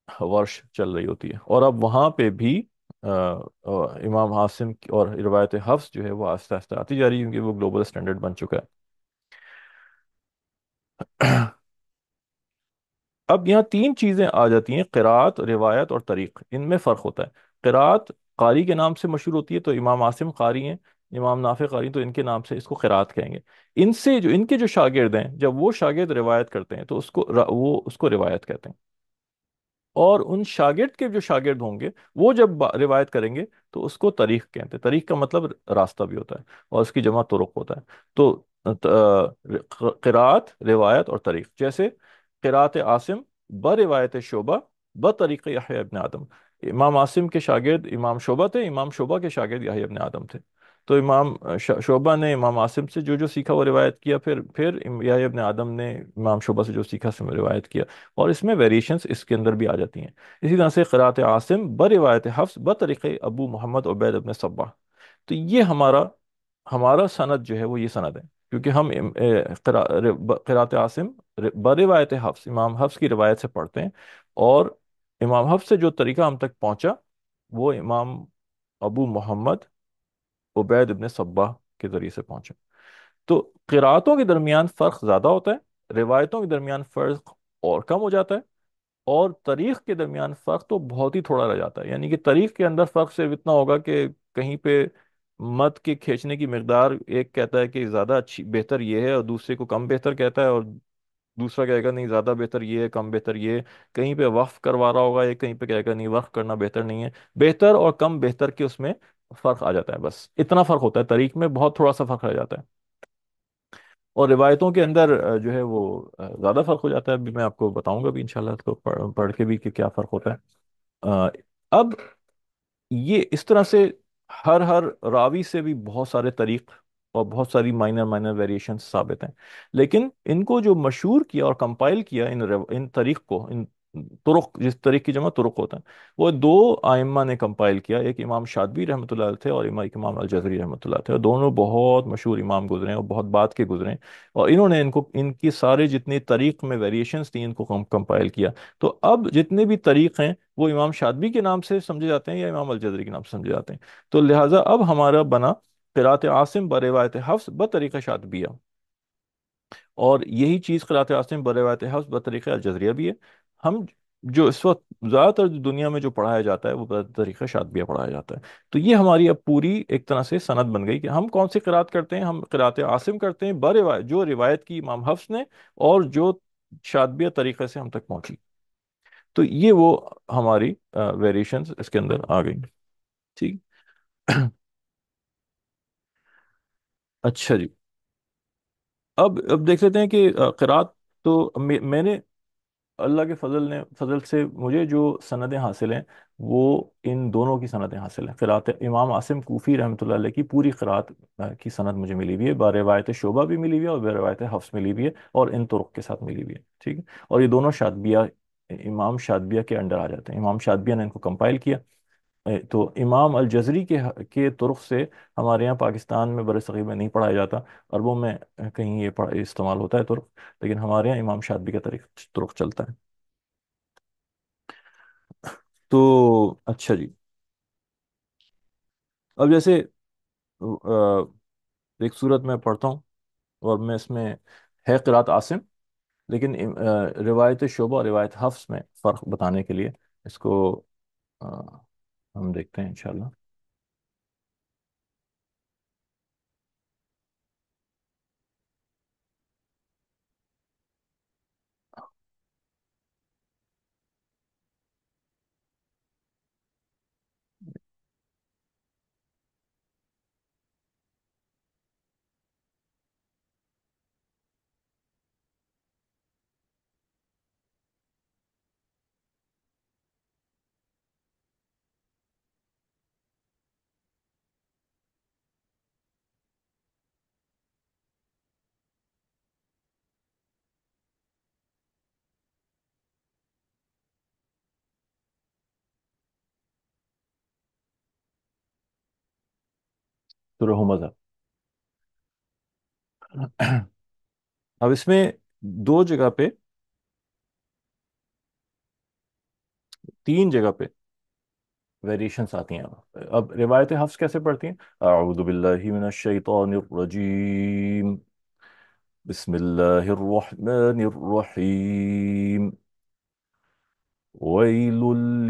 ورش چل رہی ہوتی ہے، اور اب وہاں پہ بھی امام عاصم اور روایت حفص جو ہے وہ آہستہ آہستہ آتی جا رہی ہے، کیونکہ وہ گلوبل سٹینڈرڈ بن چکا ہے۔ اب یہاں 3 چیزیں آ جاتی ہیں، قرات، روایت اور طریق، ان میں فرق ہوتا ہے۔ قرات قاری کے نام سے مشہور ہوتی ہے، تو امام عاصم قاری ہیں، امام نافع قاری، تو ان کے نام سے اس کو قرات کہیں گے۔ ان کے جو شاگرد ہیں، جب وہ شاگرد روایت کرتے ہیں تو وہ اس کو روایت کہتے ہیں۔ اور ان شاگرد کے جو شاگرد ہوں گے وہ جب روایت کریں گے تو اس کو طریق کہتے ہیں۔ طریق کا مطلب راستہ بھی ہوتا ہے، اور اس کی جمع طرق ہوتا ہے۔ تو قرات، روایت اور طریق، جیسے قرات عاصم روایت شعبہ طریق یحییٰ ابن آدم، امام عاصم کے شاگرد امام شعبہ تھے، امام شعبہ کے شاگرد یحییٰ ابن آدم تھے۔ تو امام شعبہ نے امام عاصم سے جو جو سیکھا وہ روایت کیا، پھر یحییٰ ابن آدم نے امام شعبہ سے جو سیکھا اس میں روایت کیا، اور اس میں ویریشنز اس کے اندر بھی آ جاتی ہیں۔ اسی طرح سے قرات عاصم روایت حفص طریق ابو محمد عبید ابن صباح۔ تو یہ ہمارا سند جو ہے وہ یہ سند ہے، کیونکہ ہم قرات عاصم روایت حفص، امام حفص کی روایت سے پڑھتے ہیں، اور امام حفص سے جو طریقہ ہم تک پہنچا وہ امام ابو محمد عبید ابن صباح کے ذریعے سے پہنچا۔ تو قراتوں کے درمیان فرق زیادہ ہوتا ہے، روایتوں کے درمیان فرق اور کم ہو جاتا ہے، اور تاریخ کے درمیان فرق تو بہت ہی تھوڑا رہ جاتا ہے۔ یعنی کہ تاریخ کے اندر فرق صرف اتنا ہوگا کہ کہیں پہ مت کے کھینچنے کی مقدار ایک کہتا ہے کہ زیادہ اچھی بہتر یہ ہے، اور دوسرے کو کم بہتر کہتا ہے، اور دوسرا کہے گا نہیں زیادہ بہتر یہ ہے، کم بہتر یہ ہے۔ کہیں پہ وقف کروا رہا ہوگا، ایک کہیں پہ کہے گا نہیں وقف کرنا بہتر نہیں ہے۔ بہتر اور کم بہتر کے اس میں فرق آ جاتا ہے، بس اتنا فرق ہوتا ہے، تاریخ میں بہت تھوڑا سا فرق رہ جاتا ہے۔ اور روایتوں کے اندر جو ہے وہ زیادہ فرق ہو جاتا ہے، ابھی میں آپ کو بتاؤں گا بھی انشاءاللہ، اس کو پڑھ کے بھی کہ کیا فرق ہوتا ہے۔ اب یہ اس طرح سے ہر راوی سے بھی بہت سارے طریق اور بہت ساری مائنر مائنر ویریشن ثابت ہیں، لیکن ان کو جو مشہور کیا اور کمپائل کیا، ان طریق کو، ان طرق، جس طریق کی جمع طرق ہوتا ہے، وہ دو آئمہ نے کمپائل کیا، ایک امام شاطبی رحمۃ اللہ علیہ تھے، اور امام الجزری رحمۃ اللہ تھے، اور دونوں بہت مشہور امام گزرے ہیں اور بہت بعد کے گزرے ہیں، اور انہوں نے ان کی سارے جتنے طریق میں ویریشنز تھیں ان کو کمپائل کیا۔ تو اب جتنے بھی طریق ہیں وہ امام شاطبی کے نام سے سمجھے جاتے ہیں یا امام الجزری کے نام سے سمجھے جاتے ہیں۔ تو لہٰذا اب ہمارا بنا قرات عاصم روایت حفص طریقہ شاطبیہ، اور یہی چیز قرات عاصم روایت حفص طریقہ الجزریہ بھی ہے۔ ہم جو اس وقت زیادہ تر دنیا میں جو پڑھایا جاتا ہے وہ طریقہ شاطبیہ پڑھایا جاتا ہے۔ تو یہ ہماری اب پوری ایک طرح سے سند بن گئی کہ ہم کون سی قرات کرتے ہیں۔ ہم قرات عاصم کرتے ہیں روایت، جو روایت کی امام حفص نے، اور جو شاطبیہ طریقے سے ہم تک پہنچی۔ تو یہ وہ ہماری ویریشنز اس کے اندر آ گئی، ٹھیک۔ اچھا جی، اب دیکھ لیتے ہیں کہ قرات، تو میں نے اللہ کے فضل سے مجھے جو سندیں حاصل ہیں وہ ان دونوں کی سندیں حاصل ہیں. قرات امام عاصم کوفی رحمۃ اللہ علیہ کی پوری قرات کی سند مجھے ملی ہوئی ہے، روایت شعبہ بھی ملی ہوئی ہے اور روایت حفص ملی ہوئی ہے، اور ان طرق کے ساتھ ملی ہوئی ہے. ٹھیک ہے. اور یہ دونوں شاطبیہ، امام شاطبیہ کے انڈر آ جاتے ہیں. امام شاطبیہ نے ان کو کمپائل کیا. تو امام الجزری کے طرق سے ہمارے یہاں پاکستان میں بر صغیر میں نہیں پڑھایا جاتا. عربوں میں کہیں یہ استعمال ہوتا ہے طرق، لیکن ہمارے یہاں امام شاطبی کا طرق چلتا ہے. تو اچھا جی. اب جیسے ایک صورت میں پڑھتا ہوں، اور میں اس میں ہے قرات عاصم، لیکن روایت شعبہ اور روایت حفص میں فرق بتانے کے لیے اس کو آ، ہم دیکھتے ہیں انشاءاللہ. سورہ ہمزہ. اب اس میں دو جگہ پہ، تین جگہ پہ ویریشنس آتی ہیں. اب روایت حفظ کیسے پڑھتی ہیں؟ اعوذ باللہ من الشیطان الرجیم، بسم اللہ الرحمن الرحیم، ویل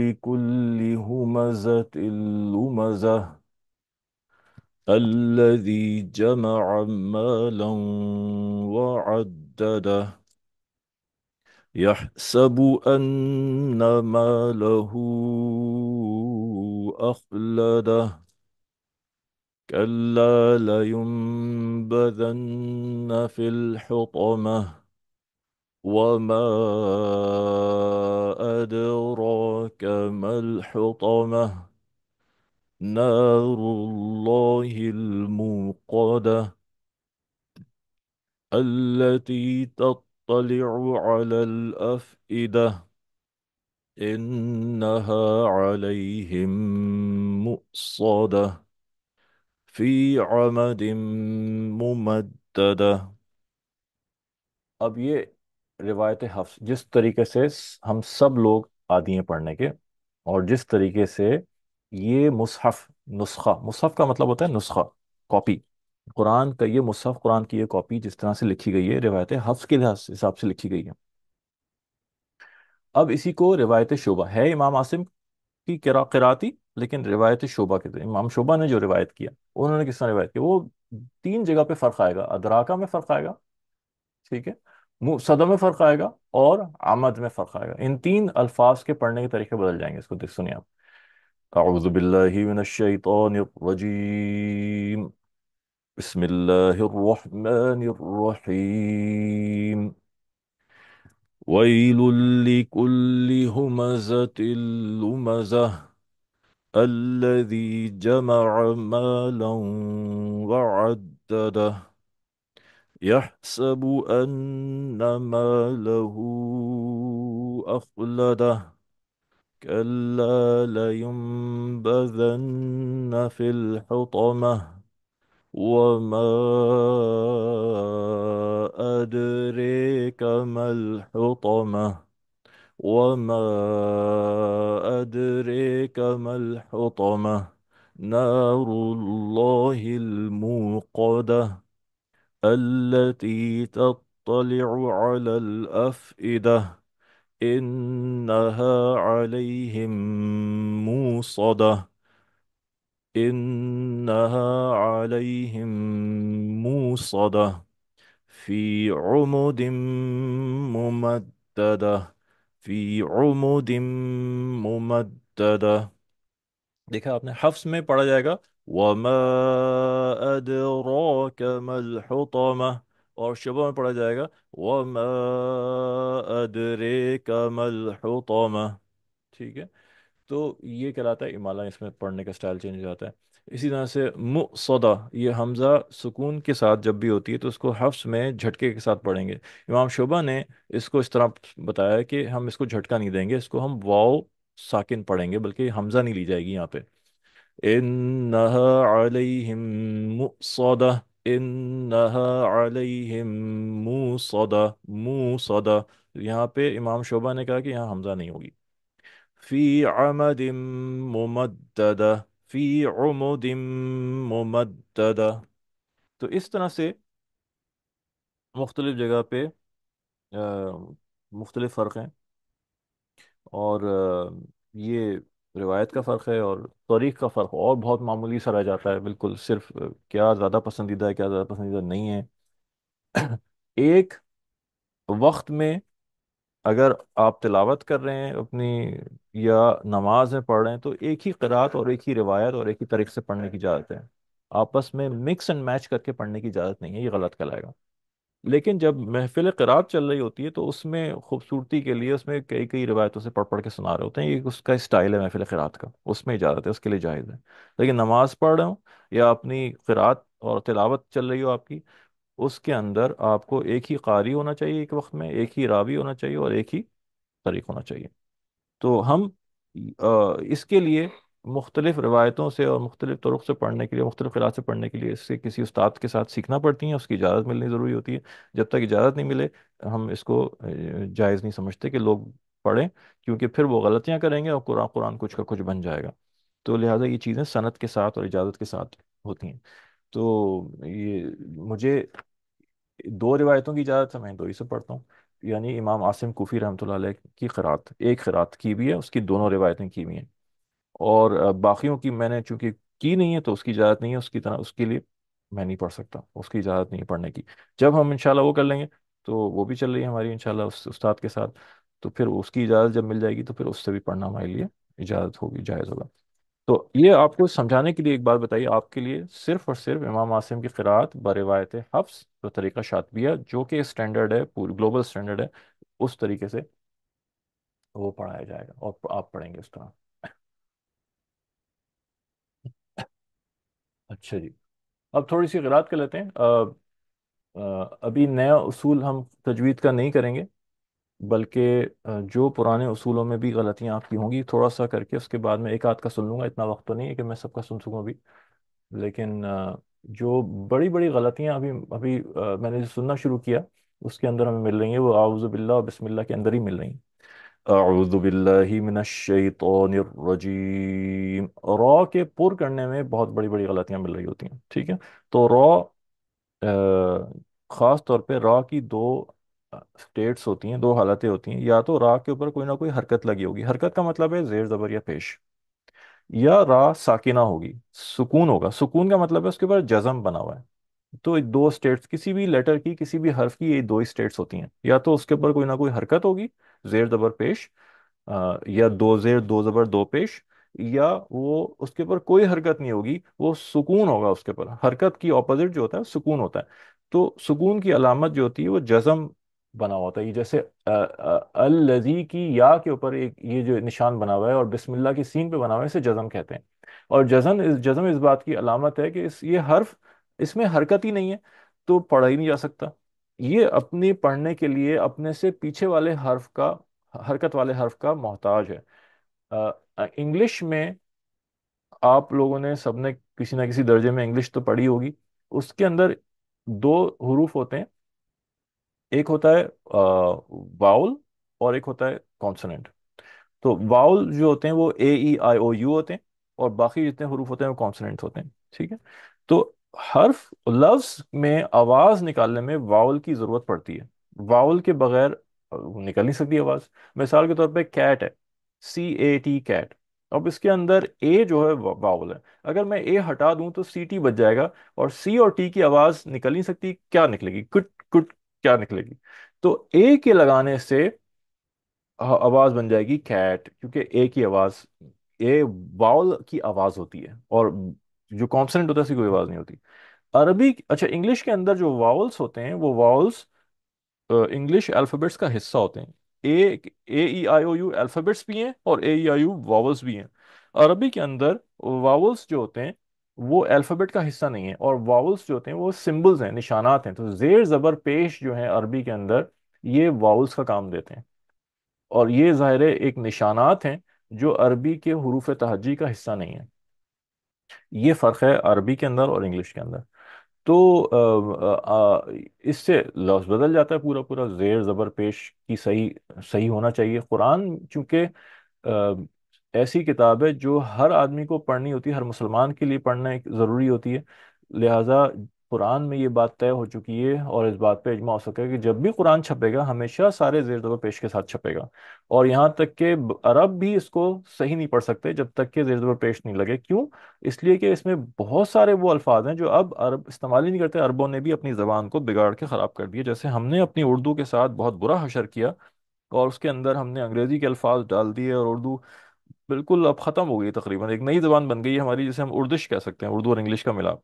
لکل ہمزۃ لمزہ الذی جمع مالا وعددہ يحسب أن ماله أخلده كلا لينبذن في الحطمة وما أدراك ما الحطمة نار الله الموقدة التي تطلع على الأفئدة إنها عليهم مؤصدة في عمد ممددة. اب یہ روایت حفظ جس طریقے سے ہم سب لوگ عادی ہیں پڑھنے کے، اور جس طریقے سے یہ مصحف، مصحف کا مطلب ہوتا ہے نسخہ، کاپی. قرآن کا یہ مصحف، قرآن کی یہ کاپی جس طرح سے لکھی گئی ہے، روایت حفظ کے حساب سے لکھی گئی ہے. اب اسی کو روایت شعبہ ہے امام عاصم کی قراتی، لیکن روایت شعبہ کے امام شعبہ نے جو روایت کیا، انہوں نے کس طرح روایت کیا، وہ تین جگہ پہ فرق آئے گا. ادراکہ میں فرق آئے گا، ٹھیک ہے، صدم میں فرق آئے گا، اور آمد میں فرق آئے گا. ان تین الفاظ کے پڑھنے کے طریقے بدل جائیں گے. اس کو دیکھ سنیے آپ. اعوذ باللہ من الشیطان الرجیم، بسم اللہ الرحمن الرحیم، ویل لکل ہمزۃ لمزہ الذي جمع مالا وعدده يحسب أن ماله أخلده كلا لينبذن في الحطمة وما أدريك ما الحطمة وما أدريك ما الحطمة نار الله الموقدة التي تطلع على الأفئدة إنها عليهم موصدة إنها عليهم موصدة في عمد ممددة في عمد ممددة. دیکھا آپ نے، حفظ میں پڑھا جائے گا وما ادراک ما الحطمہ، اور شبہ میں پڑھا جائے گا وما ادریک ما الحطمہ. ٹھیک ہے. تو یہ کہلاتا ہے امالہ، اس میں پڑھنے کا سٹائل چینج ہو جاتا ہے۔ اسی طرح سے مصدہ، یہ حمزہ سکون کے ساتھ جب بھی ہوتی ہے تو اس کو حفص میں جھٹکے کے ساتھ پڑھیں گے۔ امام شعبہ نے اس کو اس طرح بتایا کہ ہم اس کو جھٹکا نہیں دیں گے، اس کو ہم واو ساکن پڑھیں گے، بلکہ حمزہ نہیں لی جائے گی یہاں پہ۔ انہا علیہم مؤصدہ، انہا علیہم موصدہ، موصدہ، یہاں پہ امام شعبہ نے کہا کہ یہاں حمزہ نہیں ہوگی۔ فی عمد ممددہ، فی عمد ممددہ۔ تو اس طرح سے مختلف جگہ پہ آ، مختلف فرق ہیں، اور یہ روایت کا فرق ہے اور تاریخ کا فرق اور بہت معمولی سا رہ جاتا ہے، بالکل صرف کیا زیادہ پسندیدہ ہے کیا زیادہ پسندیدہ نہیں ہے۔ ایک وقت میں اگر آپ تلاوت کر رہے ہیں اپنی یا نماز میں پڑھ رہے ہیں تو ایک ہی قرات اور ایک ہی روایت اور ایک ہی طریقے سے پڑھنے کی اجازت ہے، آپس میں مکس اینڈ میچ کر کے پڑھنے کی اجازت نہیں ہے، یہ غلط کہلائے گا۔ لیکن جب محفل قرات چل رہی ہوتی ہے تو اس میں خوبصورتی کے لیے اس میں کئی کئی روایتوں سے پڑھ پڑھ کے سنا رہے ہوتے ہیں، یہ اس کا اسٹائل ہے محفل قرات کا، اس میں اجازت ہے، اس کے لیے جائز ہے۔ لیکن نماز پڑھ رہے ہوں یا اپنی قرات اور تلاوت چل رہی ہو آپ کی، اس کے اندر آپ کو ایک ہی قاری ہونا چاہیے، ایک وقت میں ایک ہی راوی ہونا چاہیے اور ایک ہی طریق ہونا چاہیے۔ تو ہم اس کے لیے مختلف روایتوں سے اور مختلف طرق سے پڑھنے کے لیے، مختلف قرآت سے پڑھنے کے لیے اس سے کسی استاد کے ساتھ سیکھنا پڑتی ہیں، اس کی اجازت ملنی ضروری ہوتی ہے۔ جب تک اجازت نہیں ملے ہم اس کو جائز نہیں سمجھتے کہ لوگ پڑھیں، کیونکہ پھر وہ غلطیاں کریں گے اور قرآن قرآن کچھ کا کچھ بن جائے گا۔ تو لہٰذا یہ چیزیں سند کے ساتھ اور اجازت کے ساتھ ہوتی ہیں۔ تو یہ مجھے دو روایتوں کی اجازت ہے، میں دو ہی سے پڑھتا ہوں، یعنی امام عاصم کوفی رحمۃ اللہ علیہ کی قرات، ایک قرات کی بھی ہے، اس کی دونوں روایتیں کی ہوئی ہیں، اور باقیوں کی میں نے چونکہ کی نہیں ہے تو اس کی اجازت نہیں ہے، اس کی طرح اس کے لیے میں نہیں پڑھ سکتا، اس کی اجازت نہیں ہے پڑھنے کی۔ جب ہم انشاءاللہ وہ کر لیں گے تو وہ بھی چل رہی ہے ہماری انشاءاللہ اس استاد کے ساتھ، تو پھر اس کی اجازت جب مل جائے گی تو پھر اس سے بھی پڑھنا ہمارے لیے اجازت ہوگی، جائز ہوگا۔ تو یہ آپ کو سمجھانے کے لیے ایک بات بتائیے، آپ کے لیے صرف اور صرف امام عاصم کی قرات بروایت حفص جو طریقہ شاطبیہ جو کہ اسٹینڈرڈ ہے، پوری گلوبل اسٹینڈرڈ ہے، اس طریقے سے وہ پڑھایا جائے گا اور آپ پڑھیں گے اس طرح۔ اچھا جی، اب تھوڑی سی قرات کر لیتے ہیں۔ ابھی نیا اصول ہم تجوید کا نہیں کریں گے، بلکہ جو پرانے اصولوں میں بھی غلطیاں آپ کی ہوں گی تھوڑا سا کر کے اس کے بعد میں ایک آدھ کا سن لوں گا، اتنا وقت تو نہیں ہے کہ میں سب کا سن سکوں ابھی، لیکن جو بڑی بڑی غلطیاں ابھی ابھی میں نے جو سننا شروع کیا اس کے اندر ہمیں مل رہی ہیں، وہ اعوذ باللہ و بسم اللہ کے اندر ہی مل رہی ہیں۔ اعوذ باللہ من الشیطان الرجیم، را کے پر کرنے میں بہت بڑی بڑی غلطیاں مل رہی ہوتی ہیں، ٹھیک ہے؟ تو را خاص طور پہ را کی دو سٹیٹس ہوتی ہیں، دو حالتیں ہوتی ہیں، یا تو را کے اوپر کوئی نہ کوئی حرکت لگی ہوگی، حرکت کا مطلب ہے زیر زبر یا پیش، یا را ساکنہ ہوگی، سکون ہوگا، سکون کا مطلب ہے اس کے اوپر جزم بنا ہوا ہے۔ تو دو سٹیٹس کسی بھی لیٹر کی، کسی بھی حرف کی، یہ دو ہی سٹیٹس ہوتی ہیں، یا تو اس کے اوپر کوئی نہ کوئی حرکت ہوگی، زیر زبر پیش، یا دو زیر دو زبر دو پیش، یا وہ اس کے اوپر کوئی حرکت نہیں ہوگی، وہ سکون ہوگا اس کے اوپر، حرکت کی اپوزٹ جو ہوتا ہے سکون ہوتا ہے۔ تو سکون کی علامت جو ہوتی ہے وہ جزم بنا ہوتا ہے، یہ جیسے الذی کی یا کے اوپر ایک یہ جو نشان بنا ہوا ہے اور بسم اللہ کی سین پہ بنا ہوا ہے، اسے جزم کہتے ہیں۔ اور جزم اس بات کی علامت ہے کہ یہ حرف اس میں حرکت ہی نہیں ہے تو پڑھا ہی نہیں جا سکتا، یہ اپنی پڑھنے کے لیے اپنے سے پیچھے والے حرف کا، حرکت والے حرف کا محتاج ہے۔ انگلش میں آپ لوگوں نے سب نے کسی نہ کسی درجے میں انگلش تو پڑھی ہوگی، اس کے اندر دو حروف ہوتے ہیں، ایک ہوتا ہے واؤل اور ایک ہوتا ہے کانسوننٹ۔ تو واؤل جو ہوتے ہیں وہ اے ای آئی او یو ہوتے ہیں، اور باقی جتنے حروف ہوتے ہیں وہ کانسوننٹ ہوتے ہیں، ٹھیک ہے؟ تو حرف لفظ میں آواز نکالنے میں واؤل کی ضرورت پڑتی ہے، واؤل کے بغیر نکل نہیں سکتی آواز۔ مثال کے طور پہ کیٹ ہے، CAT کیٹ، اب اس کے اندر اے جو ہے واؤل ہے، اگر میں اے ہٹا دوں تو CT بچ جائے گا، اور سی اور ٹی کی آواز نکل نہیں سکتی، کیا نکلے گی؟ کٹ کٹ، کیا نکلے گی؟ تو اے کے لگانے سے آواز بن جائے گی کیٹ، کیونکہ اے کی آواز، اے واؤل کی آواز ہوتی ہے، اور جو کانسننٹ ہوتا ہے اس کی کوئی آواز نہیں ہوتی۔ عربی، اچھا انگلش کے اندر جو واؤلس ہوتے ہیں وہ واؤلس انگلش الفابیٹس کا حصہ ہوتے ہیں، اے ای آئی او یو الفابیٹس بھی ہیں اور اے ای آئی یو واولس بھی ہیں. عربی کے اندر واولس جو ہوتے ہیں وہ الفابیٹ کا حصہ نہیں ہے، اور واولس جو ہوتے ہیں وہ سمبلز ہیں، نشانات ہیں. تو زیر زبر پیش جو ہیں عربی کے اندر یہ واولس کا کام دیتے ہیں، اور یہ ظاہر ہے ایک نشانات ہیں جو عربی کے حروف تہجی کا حصہ نہیں ہے. یہ فرق ہے عربی کے اندر اور انگلش کے اندر. تو اس سے لفظ بدل جاتا ہے پورا پورا. زیر زبر پیش کی صحیح صحیح ہونا چاہیے. قرآن چونکہ آ، ایسی کتاب ہے جو ہر آدمی کو پڑھنی ہوتی ہے، ہر مسلمان کے لیے پڑھنا ایک ضروری ہوتی ہے. لہٰذا قرآن میں یہ بات طے ہو چکی ہے اور اس بات پہ اجماع ہو سکا ہے کہ جب بھی قرآن چھپے گا ہمیشہ سارے زیر زبر پیش کے ساتھ چھپے گا. اور یہاں تک کہ عرب بھی اس کو صحیح نہیں پڑھ سکتے جب تک کہ زیر زبر پیش نہیں لگے. کیوں؟ اس لیے کہ اس میں بہت سارے وہ الفاظ ہیں جو اب عرب استعمال ہی نہیں کرتے. عربوں نے بھی اپنی زبان کو بگاڑ کے خراب کر دیا، جیسے ہم نے اپنی اردو کے ساتھ بہت برا حشر کیا اور اس کے اندر ہم نے انگریزی کے الفاظ ڈال دیے، اور اردو بالکل اب ختم ہو گئی. تقریباً ایک نئی زبان بن گئی ہے ہماری، جسے ہم اردش کہہ سکتے ہیں، اردو اور انگلش کا ملاپ.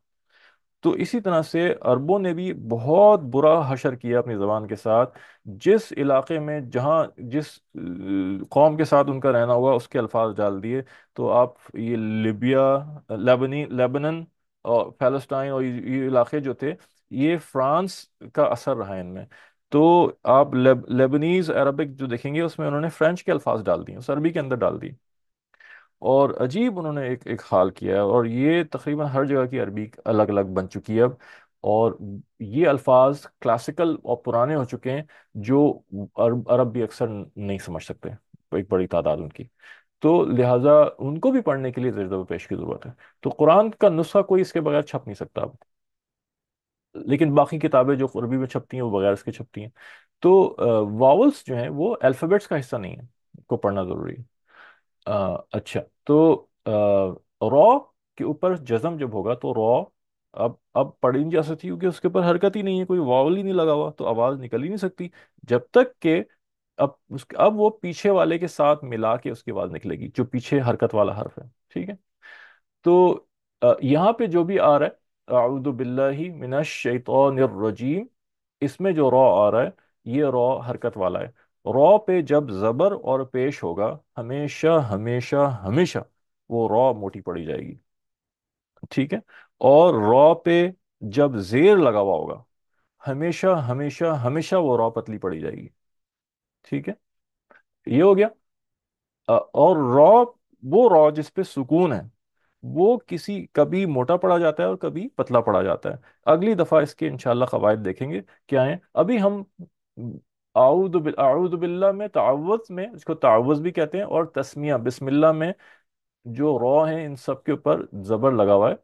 تو اسی طرح سے عربوں نے بھی بہت برا حشر کیا اپنی زبان کے ساتھ. جس علاقے میں جہاں جس قوم کے ساتھ ان کا رہنا ہوا اس کے الفاظ ڈال دیے. تو آپ یہ لیبیا، لیبنن اور فلسطین اور یہ علاقے جو تھے یہ فرانس کا اثر رہا ہے ان میں. تو آپ لیبنیز عربک جو دیکھیں گے اس میں انہوں نے فرینچ کے الفاظ ڈال دیے، اس عربی کے اندر ڈال دی. اور عجیب انہوں نے ایک حال کیا ہے، اور یہ تقریباً ہر جگہ کی عربی الگ الگ بن چکی ہے اب. اور یہ الفاظ کلاسیکل اور پرانے ہو چکے ہیں جو عرب بھی اکثر نہیں سمجھ سکتے، ایک بڑی تعداد ان کی. تو لہٰذا ان کو بھی پڑھنے کے لیے زیر زبر پیش کی ضرورت ہے. تو قرآن کا نسخہ کوئی اس کے بغیر چھپ نہیں سکتا اب. لیکن باقی کتابیں جو عربی میں چھپتی ہیں وہ بغیر اس کے چھپتی ہیں. تو واولس جو ہیں وہ الفابیٹس کا حصہ نہیں ہے، ان کو پڑھنا ضروری ہے. اچھا. تو رو کے اوپر جزم جب ہوگا تو رو اب پڑھی نہیں جا سکتی کیونکہ اس کے اوپر حرکت ہی نہیں ہے، کوئی واول ہی نہیں لگا ہوا، تو آواز نکل ہی نہیں سکتی جب تک کہ اب وہ پیچھے والے کے ساتھ ملا کے اس کی آواز نکلے گی جو پیچھے حرکت والا حرف ہے. ٹھیک ہے. تو یہاں پہ جو بھی آ رہا ہے اعوذ باللہ من الشیطان الرجیم، اس میں جو را آ رہا ہے یہ را حرکت والا ہے. را پہ جب زبر اور پیش ہوگا ہمیشہ ہمیشہ ہمیشہ وہ را موٹی پڑی جائے گی. ٹھیک ہے. اور را پہ جب زیر لگا ہوا ہوگا ہمیشہ ہمیشہ ہمیشہ وہ را پتلی پڑی جائے گی. ٹھیک ہے. یہ ہو گیا. اور را، وہ را جس پہ سکون ہے وہ کبھی موٹا پڑا جاتا ہے اور کبھی پتلا پڑا جاتا ہے. اگلی دفعہ اس کے انشاءاللہ قواعد دیکھیں گے کیا ہیں. ابھی ہم اعوذ باللہ میں، تعوذ میں، اس کو تعوذ بھی کہتے ہیں، اور تسمیہ بسم اللہ میں جو را ہیں ان سب کے اوپر زبر لگا ہوا ہے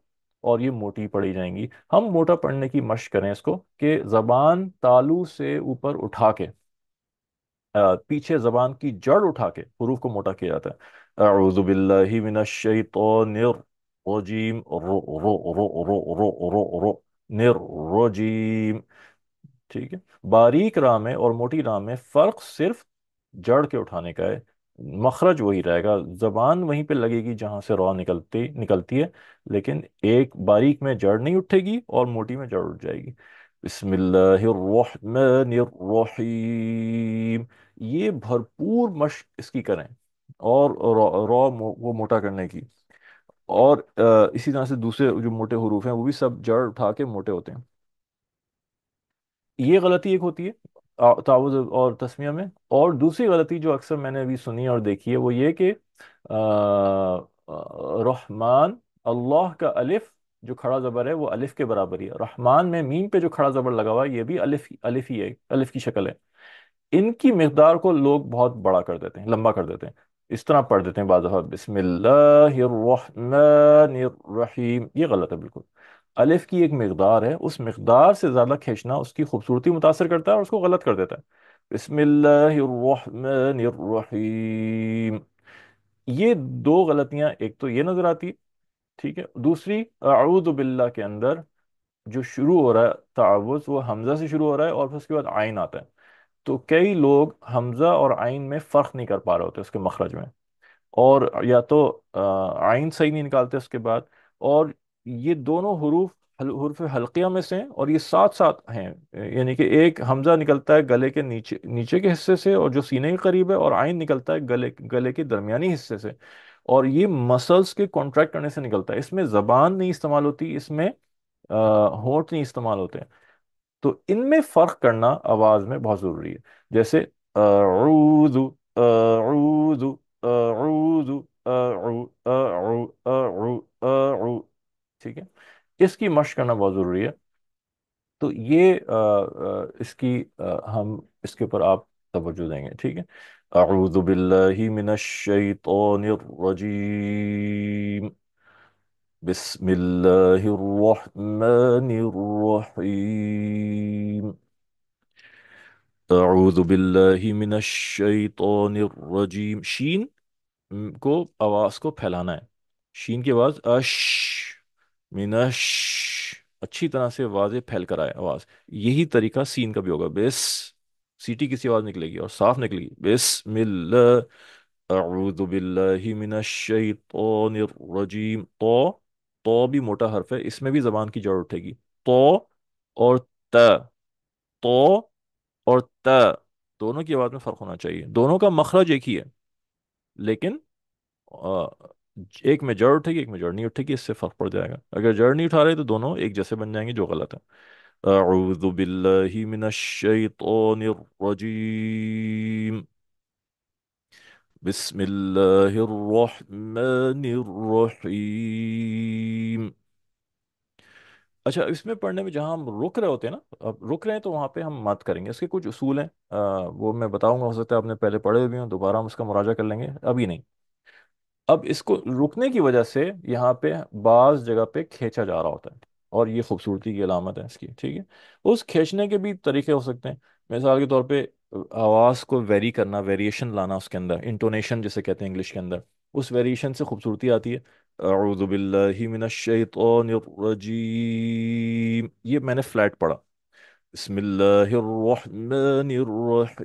اور یہ موٹی پڑی جائیں گی. ہم موٹا پڑھنے کی مشق کریں اس کو کہ زبان تالو سے اوپر اٹھا کے پیچھے زبان کی جڑ اٹھا کے حروف کو موٹا کیا جاتا ہے. اعوذ باللہ من الشیطان الرجیم، رو رو رو رو رو رو رو نر رجیم. ٹھیک ہے. باریک راہ میں اور موٹی راہ میں فرق صرف جڑ کے اٹھانے کا ہے. مخرج وہی رہے گا، زبان وہیں پہ لگے گی جہاں سے را نکلتی ہے، لیکن ایک باریک میں جڑ نہیں اٹھے گی اور موٹی میں جڑ اٹھ جائے گی. بسم اللہ الرحمن الرحیم. یہ بھرپور مشق اس کی کریں، اور وہ موٹا کرنے کی. اور اسی طرح سے دوسرے جو موٹے حروف ہیں وہ بھی سب جڑ اٹھا کے موٹے ہوتے ہیں. یہ غلطی ایک ہوتی ہے تعوذ اور تسمیہ میں. اور دوسری غلطی جو اکثر میں نے ابھی سنی اور دیکھی ہے وہ یہ کہ رحمان، اللہ کا الف جو کھڑا زبر ہے وہ الف کے برابر ہی ہے. رحمان میں میم پہ جو کھڑا زبر لگا ہوا ہے یہ بھی الف ہی ہے، الف کی شکل ہے. ان کی مقدار کو لوگ بہت بڑا کر دیتے ہیں، لمبا کر دیتے ہیں. اس طرح پڑھ دیتے ہیں بعض دفعہ بسم اللہ الرحمن الرحیم. یہ غلط ہے بالکل. الف کی ایک مقدار ہے، اس مقدار سے زیادہ کھینچنا اس کی خوبصورتی متاثر کرتا ہے اور اس کو غلط کر دیتا ہے. بسم اللہ الرحمن الرحیم. یہ دو غلطیاں ایک تو یہ نظر آتی. ٹھیک ہے. دوسری، اعوذ باللہ کے اندر جو شروع ہو رہا ہے تعوذ وہ حمزہ سے شروع ہو رہا ہے اور پھر اس کے بعد عین آتا ہے. تو کئی لوگ حمزہ اور عین میں فرق نہیں کر پا رہے ہوتے اس کے مخرج میں، اور یا تو عین صحیح نہیں نکالتے اس کے بعد. اور یہ دونوں حروف حروف حلقیہ میں سے ہیں، اور یہ ساتھ ساتھ ہیں، یعنی کہ ایک حمزہ نکلتا ہے گلے کے نیچے نیچے کے حصے سے اور جو سینے کے قریب ہے، اور عین نکلتا ہے گلے کے درمیانی حصے سے، اور یہ مسلس کے کانٹریکٹ کرنے سے نکلتا ہے۔ اس میں زبان نہیں استعمال ہوتی، اس میں ہونٹ نہیں استعمال ہوتے ہیں۔ تو ان میں فرق کرنا آواز میں بہت ضروری ہے، جیسے اعوذ، اعوذ، اعوذ، اعو، اعو، اعو، اعو، ٹھیک ہے؟ اس کی مشق کرنا بہت ضروری ہے۔ تو یہ اس کی ہم اس کے اوپر آپ توجہ دیں گے، ٹھیک ہے؟ اعوذ باللہ من الشیطان الرجیم، بسم اللہ الرحمن الرحیم، اعوذ باللہ من الشیطان الرجیم۔ شین کو آواز کو پھیلانا ہے، شین کی آواز اش، منش، اچھی طرح سے واضح پھیل کر آئے آواز۔ یہی طریقہ سین کا بھی ہوگا، بس سیٹی کی سی آواز نکلے گی اور صاف نکلے گی، بسم اللہ، اعوذ باللہ من الشیطان الرجیم۔ تو بھی موٹا حرف ہے، اس میں بھی زبان کی جڑ اٹھے گی، تو اور ت، تو اور ت، دونوں کی آواز میں فرق ہونا چاہیے، دونوں کا مخرج ایک ہی ہے، لیکن آ، ایک میں جڑ اٹھے گی، ایک میں جڑ نہیں اٹھے گی، اس سے فرق پڑ جائے گا۔ اگر جڑ نہیں اٹھا رہے تو دونوں ایک جیسے بن جائیں گے، جو غلط ہے۔ اعوذ باللہ من الشیطان الرجیم، بسم اللہ الرحمن الرحیم۔ اچھا، اس میں پڑھنے میں جہاں ہم رک رہے ہوتے ہیں نا، اب رک رہے ہیں تو وہاں پہ ہم مت کریں گے، اس کے کچھ اصول ہیں، وہ میں بتاؤں گا، ہو سکتا ہے آپ نے پہلے پڑھے بھی ہوں، دوبارہ ہم اس کا مراجعہ کر لیں گے، ابھی نہیں۔ اب اس کو رکنے کی وجہ سے یہاں پہ بعض جگہ پہ کھینچا جا رہا ہوتا ہے، اور یہ خوبصورتی کی علامت ہے اس کی، ٹھیک ہے؟ اس کھینچنے کے بھی طریقے ہو سکتے ہیں، مثال کے طور پہ آواز کو ویری کرنا، ویریشن لانا اس کے اندر، انٹونیشن جسے کہتے ہیں انگلش کے اندر، اس ویریشن سے خوبصورتی آتی ہے۔ اعوذ باللہ من الشیطان الرجیم، یہ میں نے فلیٹ پڑھا، بسم اللہ الرحمن الرحیم۔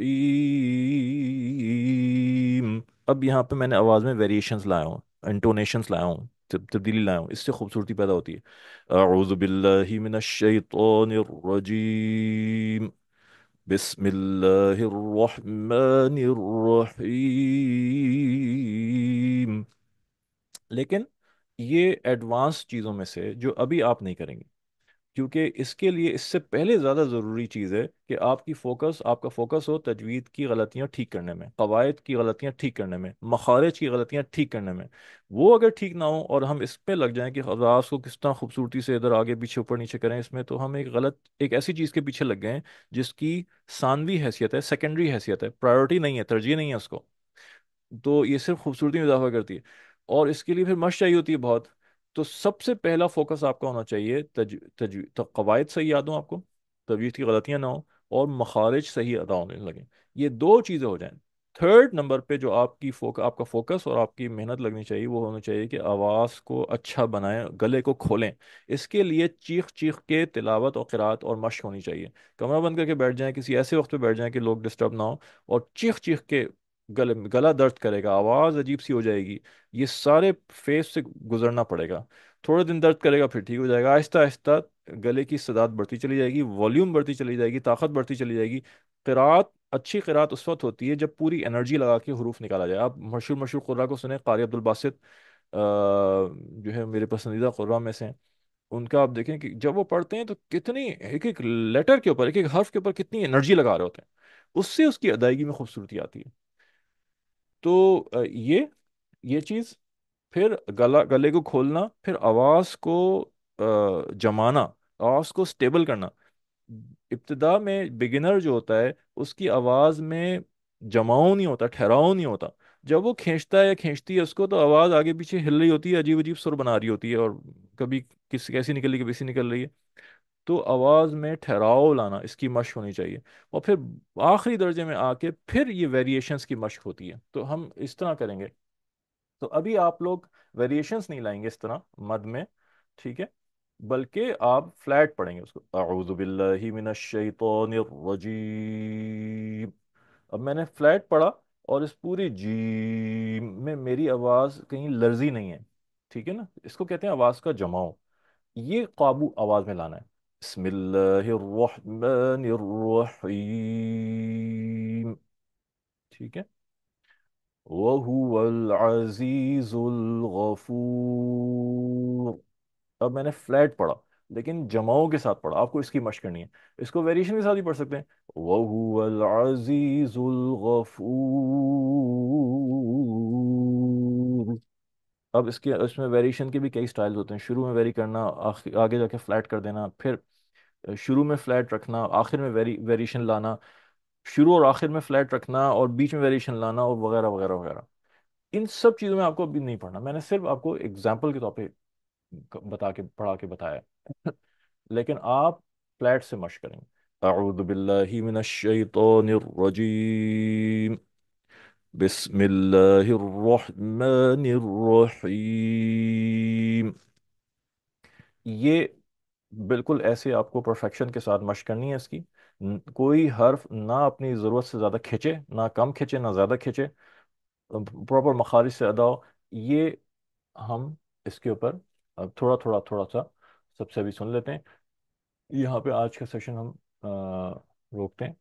اب یہاں پہ میں نے آواز میں ویریشنز لایا ہوں، انٹونیشنز لایا ہوں، تبدیلی لایا ہوں، اس سے خوبصورتی پیدا ہوتی ہے۔ اعوذ باللہ من الشیطان الرجیم، بسم اللہ الرحمن الرحیم۔ لیکن یہ ایڈوانس چیزوں میں سے جو ابھی آپ نہیں کریں گے، کیونکہ اس کے لیے اس سے پہلے زیادہ ضروری چیز ہے کہ آپ کا فوکس ہو تجوید کی غلطیاں ٹھیک کرنے میں، قواعد کی غلطیاں ٹھیک کرنے میں، مخارج کی غلطیاں ٹھیک کرنے میں۔ وہ اگر ٹھیک نہ ہو اور ہم اس پہ لگ جائیں کہ آواز کو کس طرح خوبصورتی سے ادھر آگے پیچھے اوپر نیچے کریں، اس میں تو ہم ایک ایسی چیز کے پیچھے لگ گئے ہیں جس کی ثانوی حیثیت ہے، سیکنڈری حیثیت ہے، پرائیورٹی نہیں ہے، ترجیح نہیں ہے اس کو۔ تو یہ صرف خوبصورتی میں اضافہ کرتی ہے، اور اس کے لیے پھر مشق چاہیے ہوتی ہے بہت۔ تو سب سے پہلا فوکس آپ کا ہونا چاہیے قواعد صحیح یاد ہوں آپ کو، تجوید کی غلطیاں نہ ہوں، اور مخارج صحیح ادا ہونے لگیں، یہ دو چیزیں ہو جائیں۔ تھرڈ نمبر پہ جو آپ کا فوکس اور آپ کی محنت لگنی چاہیے، وہ ہونا چاہیے کہ آواز کو اچھا بنائیں، گلے کو کھولیں۔ اس کے لیے چیخ چیخ کے تلاوت اور قرات اور مشق ہونی چاہیے، کمرہ بند کر کے بیٹھ جائیں، کسی ایسے وقت پہ بیٹھ جائیں کہ لوگ ڈسٹرب نہ ہو، اور چیخ چیخ کے گلا درد کرے گا، آواز عجیب سی ہو جائے گی، یہ سارے فیس سے گزرنا پڑے گا۔ تھوڑے دن درد کرے گا، پھر ٹھیک ہو جائے گا، آہستہ آہستہ گلے کی استعداد بڑھتی چلی جائے گی، والیوم بڑھتی چلی جائے گی، طاقت بڑھتی چلی جائے گی۔ قرات، اچھی قرات اس وقت ہوتی ہے جب پوری انرجی لگا کے حروف نکالا جائے۔ آپ مشہور مشہور قرآ کو سنیں، قاری عبد الباسط جو ہے میرے پسندیدہ قرآ میں سے ہیں، ان کا آپ دیکھیں کہ جب وہ پڑھتے ہیں تو کتنی ایک ایک لیٹر کے اوپر، ایک ایک حرف کے اوپر کتنی انرجی لگا رہے ہوتے ہیں، اس سے اس کی ادائیگی میں خوبصورتی آتی ہے۔ تو یہ چیز، پھر گلے کو کھولنا، پھر آواز کو جمانا، آواز کو سٹیبل کرنا۔ ابتدا میں بگنر جو ہوتا ہے اس کی آواز میں جماؤ نہیں ہوتا، ٹھہراؤ نہیں ہوتا، جب وہ کھینچتا ہے یا کھینچتی ہے اس کو، تو آواز آگے پیچھے ہل رہی ہوتی ہے، عجیب عجیب سر بنا رہی ہوتی ہے، اور کبھی کیسی نکل رہی ہے، کبھی کیسی نکل رہی ہے۔ تو آواز میں ٹھہراؤ لانا، اس کی مشق ہونی چاہیے، اور پھر آخری درجے میں آ کے پھر یہ ویریشنس کی مشق ہوتی ہے، تو ہم اس طرح کریں گے۔ تو ابھی آپ لوگ ویریشنس نہیں لائیں گے اس طرح مد میں، ٹھیک ہے؟ بلکہ آپ فلیٹ پڑھیں گے اس کو، اعوذ باللہ من الشیطان الرجیم۔ اب میں نے فلیٹ پڑھا، اور اس پوری جیم میں میری آواز کہیں لرزی نہیں ہے، ٹھیک ہے نا؟ اس کو کہتے ہیں آواز کا جماؤ۔ یہ قابو آواز میں لانا ہے. بسم اللہ الرحمن الرحیم. ٹھیک ہے. وَهُوَ الْعَزِيزُ الْغَفُورُ. اب میں نے فلیٹ پڑھا لیکن جماؤں کے ساتھ پڑھا. آپ کو اس کی مشق کرنی ہے. اس کو ویریشن کے ساتھ بھی پڑھ سکتے ہیں. وَهُوَ الْعَزِيزُ الْغَفُورُ. اب اس میں ویریشن کے بھی کئی سٹائلز ہوتے ہیں. شروع میں ویری کرنا، آگے جا کے فلیٹ کر دینا، پھر شروع میں فلیٹ رکھنا، آخر میں ویریشن لانا، شروع اور آخر میں فلیٹ رکھنا اور بیچ میں ویریشن لانا، اور وغیرہ وغیرہ وغیرہ. ان سب چیزوں میں آپ کو ابھی نہیں پڑھنا. میں نے صرف آپ کو اگزامپل کے طور پہ پڑھا کے بتایا ہے. لیکن آپ فلیٹ سے مشق کریں گے. اعوذ باللہ من الشیطان الرجیم. بسم اللہ الرحمن الرحیم. یہ بالکل ایسے آپ کو پرفیکشن کے ساتھ مشق کرنی ہے اس کی. کوئی حرف نہ اپنی ضرورت سے زیادہ کھینچے، نہ کم کھینچے، نہ زیادہ کھینچے. پراپر مخارج سے ادا ہو. یہ ہم اس کے اوپر اب تھوڑا تھوڑا تھوڑا سا سب سے بھی سن لیتے ہیں. یہاں پہ آج کا سیشن ہم روکتے ہیں.